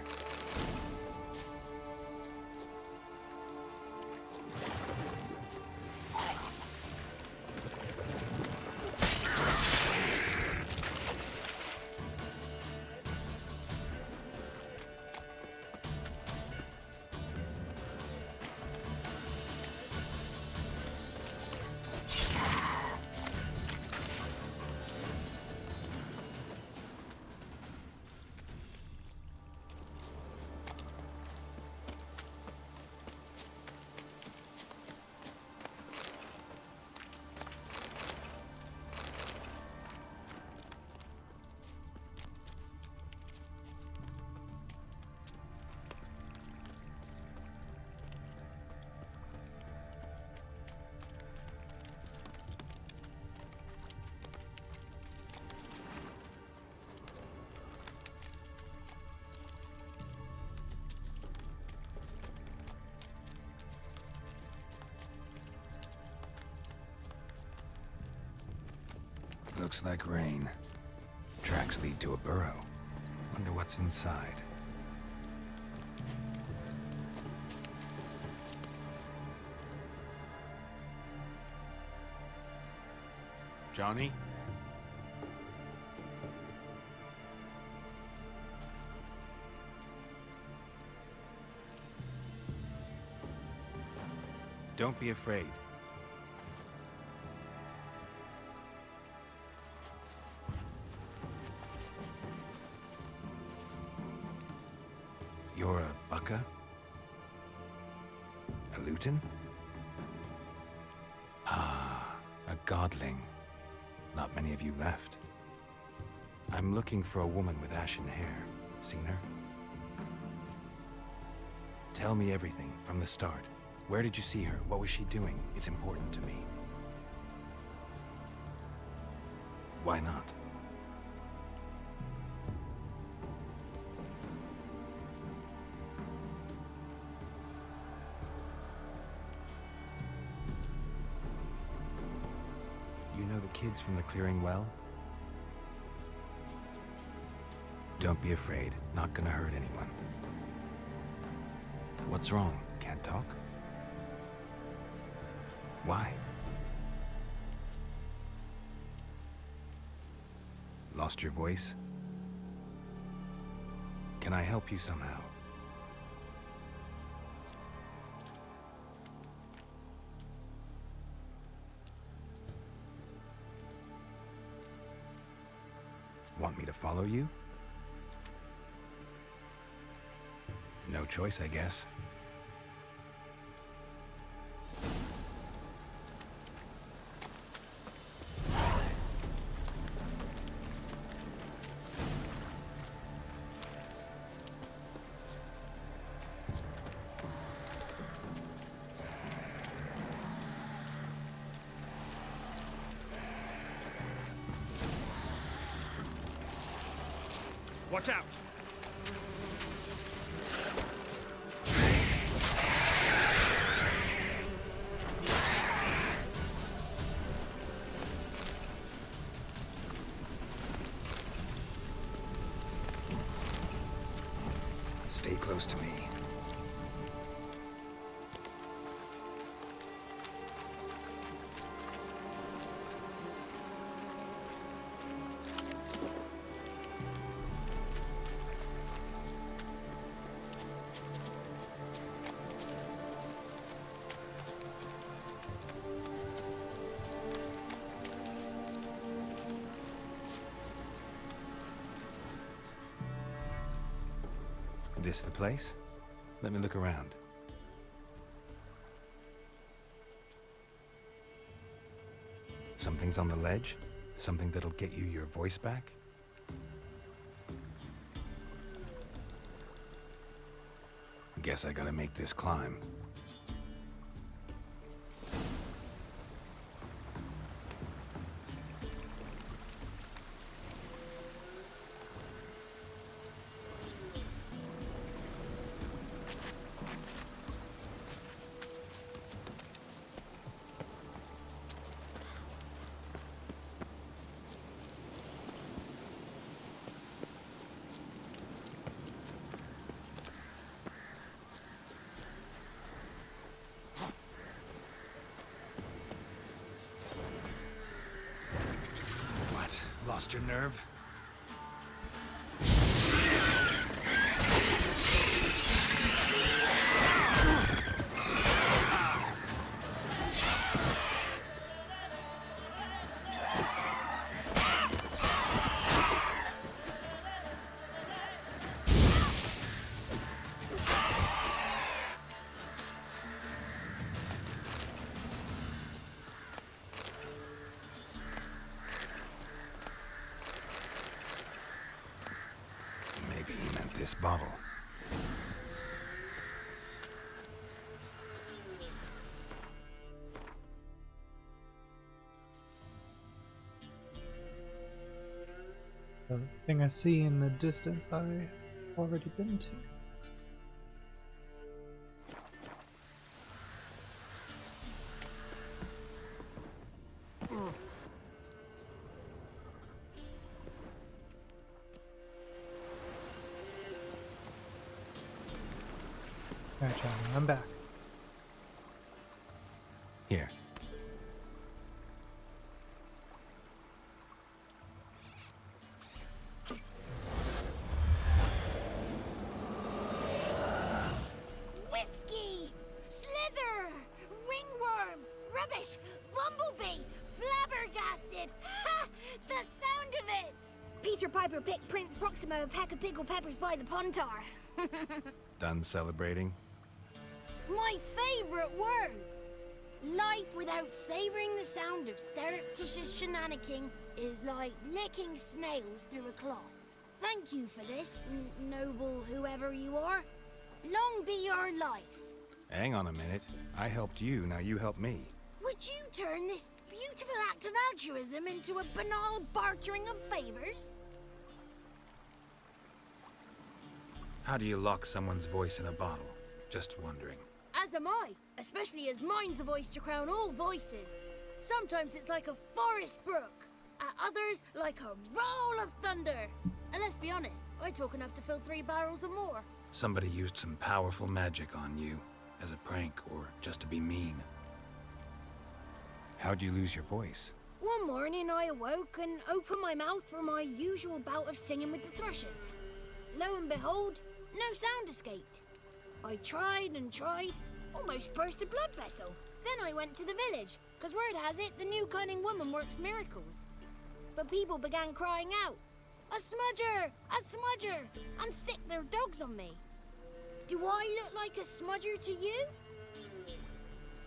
Looks like rain. Tracks lead to a burrow. Wonder what's inside. Johnny? Don't be afraid. You're a Bucka? A Luton? Ah, a godling. Not many of you left. I'm looking for a woman with ashen hair. Seen her? Tell me everything from the start. Where did you see her? What was she doing? It's important to me. Why not? You know the kids from the clearing well? Don't be afraid. Not gonna hurt anyone. What's wrong? Can't talk? Why? Lost your voice? Can I help you somehow? Want me to follow you? No choice, I guess. Watch out! Stay close to me. This the place? Let me look around. Something's on the ledge? Something that'll get you your voice back? Guess I gotta make this climb. Lost your nerve? This bottle. The thing I see in the distance I've already been to. Alright, Johnny, I'm back. Here. Whiskey! Slither! Ringworm! Rubbish! Bumblebee! Flabbergasted! Ha! The sound of it! Peter Piper picked Prince Proximo a pack of pickled peppers by the pontar. Done celebrating? My favorite words! Life without savoring the sound of surreptitious shenanigans is like licking snails through a cloth. Thank you for this, noble whoever you are. Long be your life. Hang on a minute. I helped you, now you help me. Would you turn this beautiful act of altruism into a banal bartering of favors? How do you lock someone's voice in a bottle? Just wondering. As am I, especially as mine's a voice to crown all voices. Sometimes it's like a forest brook, at others like a roll of thunder. And let's be honest, I talk enough to fill 3 barrels or more. Somebody used some powerful magic on you, as a prank or just to be mean. How'd you lose your voice? One morning I awoke and opened my mouth for my usual bout of singing with the thrushes. Lo and behold, no sound escaped. I tried and tried, almost burst a blood vessel. Then I went to the village, because word has it the new cunning woman works miracles. But people began crying out, "A smudger! A smudger!" and sicked their dogs on me. Do I look like a smudger to you?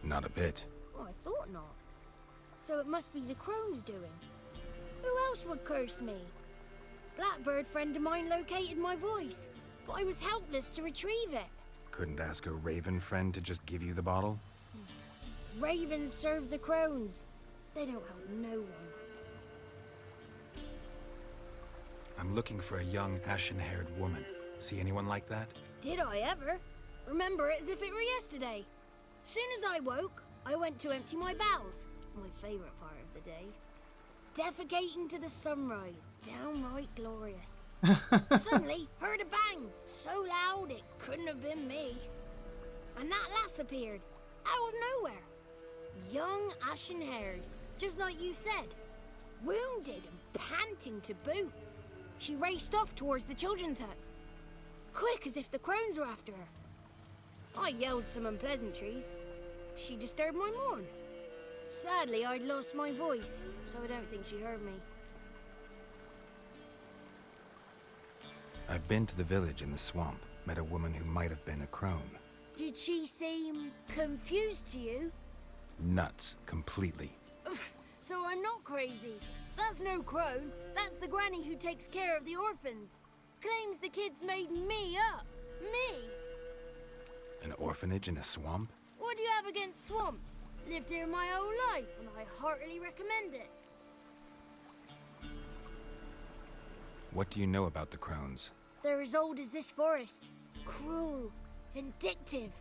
Not a bit. Well, I thought not. So it must be the crone's doing. Who else would curse me? Blackbird friend of mine located my voice, but I was helpless to retrieve it. Couldn't ask a raven friend to just give you the bottle? Ravens serve the crones. They don't help no one. I'm looking for a young, ashen-haired woman. See anyone like that? Did I ever? Remember it as if it were yesterday. Soon as I woke, I went to empty my bowels. My favourite part of the day. Defecating to the sunrise. Downright glorious. Suddenly, heard a bang. So loud it couldn't have been me. And that lass appeared. Out of nowhere. Young, ashen-haired. Just like you said. Wounded and panting to boot. She raced off towards the children's huts. Quick as if the crones were after her. I yelled some unpleasantries. She disturbed my morn. Sadly, I'd lost my voice, so I don't think she heard me. I've been to the village in the swamp. Met a woman who might have been a crone. Did she seem confused to you? Nuts, completely. So I'm not crazy. That's no crone. That's the granny who takes care of the orphans. Claims the kids made me up. Me! An orphanage in a swamp? What do you have against swamps? Lived here my whole life, and I heartily recommend it. What do you know about the crones? They're as old as this forest. Cruel, vindictive,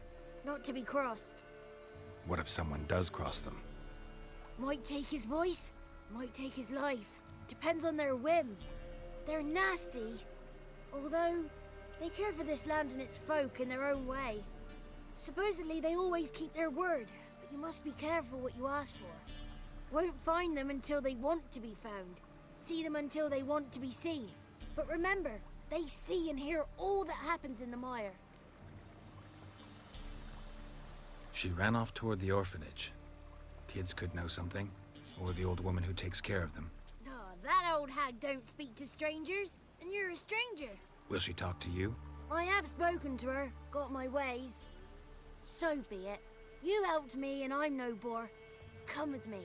not to be crossed. What if someone does cross them? Might take his voice, might take his life. Depends on their whim. They're nasty, although they care for this land and its folk in their own way. Supposedly they always keep their word, but you must be careful what you ask for. Won't find them until they want to be found. See them until they want to be seen. But remember, they see and hear all that happens in the mire. She ran off toward the orphanage. Kids could know something, or the old woman who takes care of them. Oh, that old hag don't speak to strangers, and you're a stranger. Will she talk to you? I have spoken to her, got my ways. So be it. You helped me and I'm no bore. Come with me.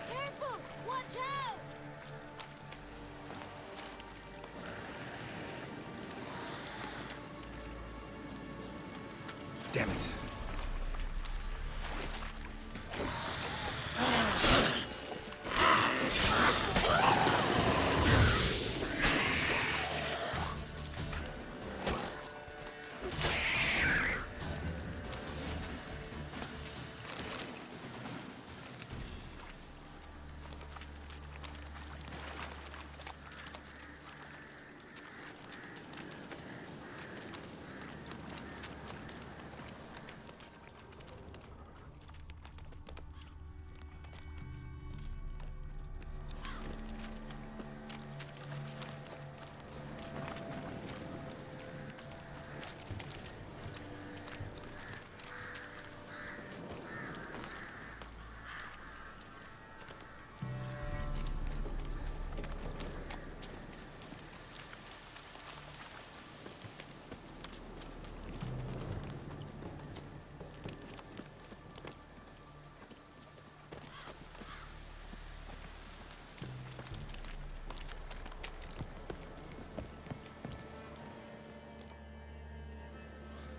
Careful! Watch out! Damn it.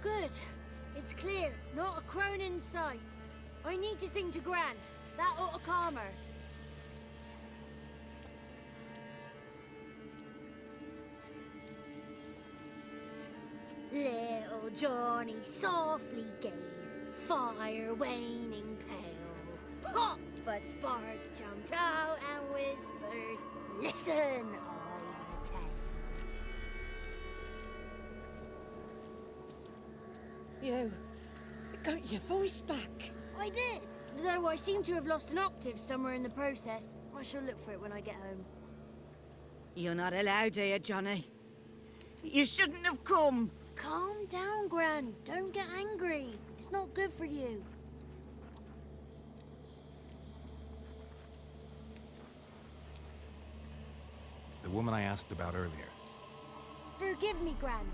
Good. It's clear. Not a crone in sight. I need to sing to Gran. That ought to calm her. Little Johnny softly gazing, fire waning pale. Pop! A spark jumped out and whispered, "Listen, I'm a tale." You got your voice back. I did, though I seem to have lost an octave somewhere in the process. I shall look for it when I get home. You're not allowed here, Johnny. You shouldn't have come. Calm down, Gran. Don't get angry. It's not good for you. The woman I asked about earlier. Forgive me, Gran,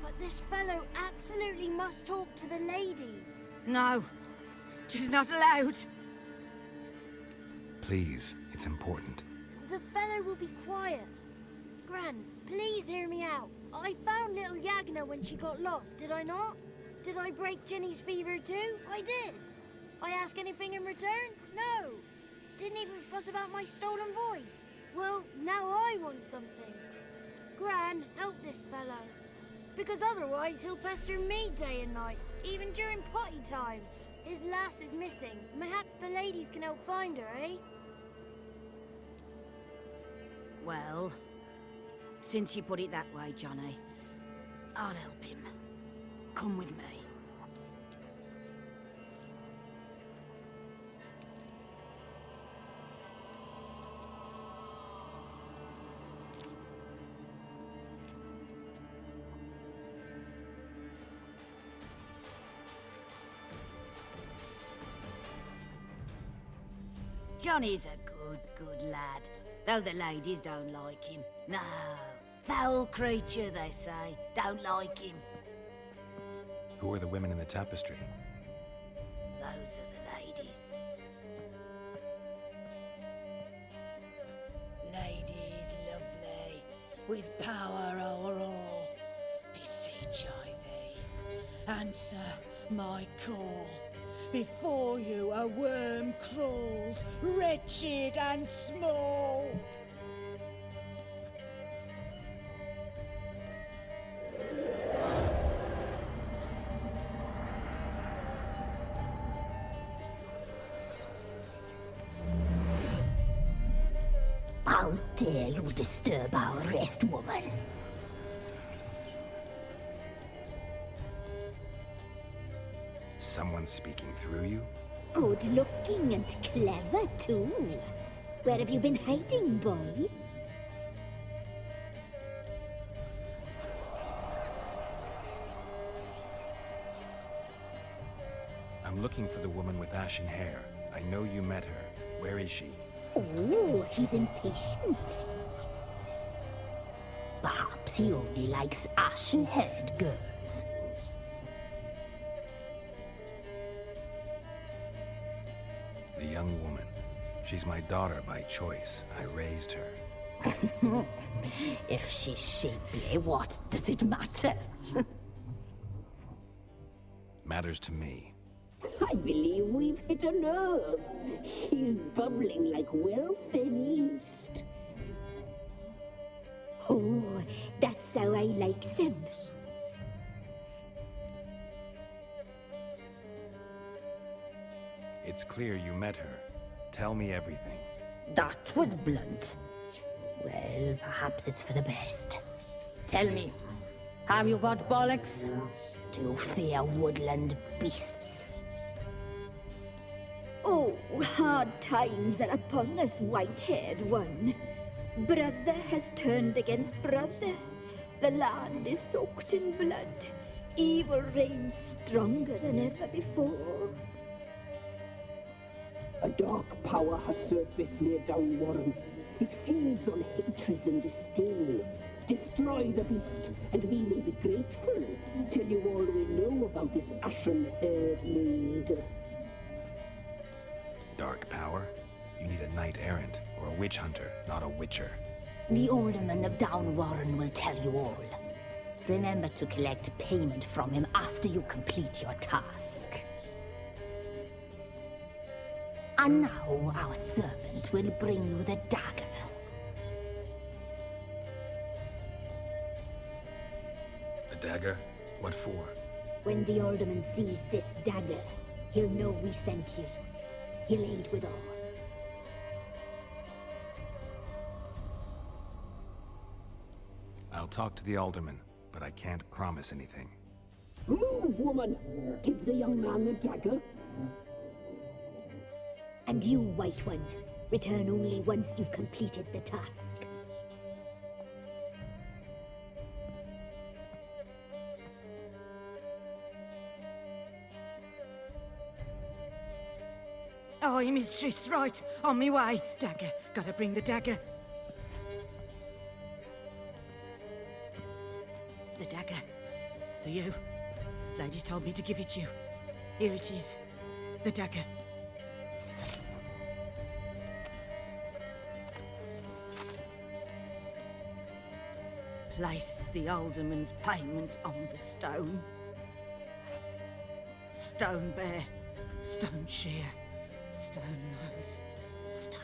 but this fellow absolutely must talk to the ladies. No, she's not allowed. Please, it's important. The fellow will be quiet. Gran, please hear me out. I found little Yagna when she got lost, did I not? Did I break Ginny's fever too? I did. I ask anything in return? No. Didn't even fuss about my stolen voice. Well, now I want something. Gran, help this fellow. Because otherwise he'll pester me day and night, even during potty time. His lass is missing. Perhaps the ladies can help find her, eh? Well, since you put it that way, Johnny, I'll help him. Come with me. Johnny's a good lad. Though the ladies don't like him. No. Foul creature, they say. Don't like him. Who are the women in the tapestry? Those are the ladies. Ladies lovely, with power o'er all. Beseech I thee, answer my call. Before you a worm crawls, wretched and small. How dare you disturb our rest, woman? Someone speaking through you? Good looking and clever, too. Where have you been hiding, boy? I'm looking for the woman with ashen hair. I know you met her. Where is she? Oh, he's impatient. Perhaps he only likes ashen-haired girls. The young woman. She's my daughter by choice. I raised her. If she's shapely, what does it matter? Matters to me. I believe we've hit a nerve. He's bubbling like well-fed yeast. Oh, that's how I like him. It's clear you met her. Tell me everything. That was blunt. Well, perhaps it's for the best. Tell me, have you got bollocks? Do you fear woodland beasts? Oh, hard times are upon us, white-haired one. Brother has turned against brother. The land is soaked in blood. Evil reigns stronger than ever before. A dark power has surfaced near Downwarren. It feeds on hatred and disdain. Destroy the beast, and we may be grateful. Tell you all we know about this ashen-haired maid. Dark power? You need a knight-errant or a witch hunter, not a witcher. The alderman of Downwarren will tell you all. Remember to collect payment from him after you complete your task. And now our servant will bring you the dagger. A dagger? What for? When the alderman sees this dagger, he'll know we sent you. He'll aid with all. I'll talk to the alderman, but I can't promise anything. Move, woman! Give the young man the dagger. And you, White One, return only once you've completed the task. Aye, mistress, right. On me way. Dagger. Gotta bring the dagger. The dagger. For you. Lady told me to give it you. Here it is. The dagger. Place the alderman's payment on the stone. Stone bear, stone shear, stone nose, stone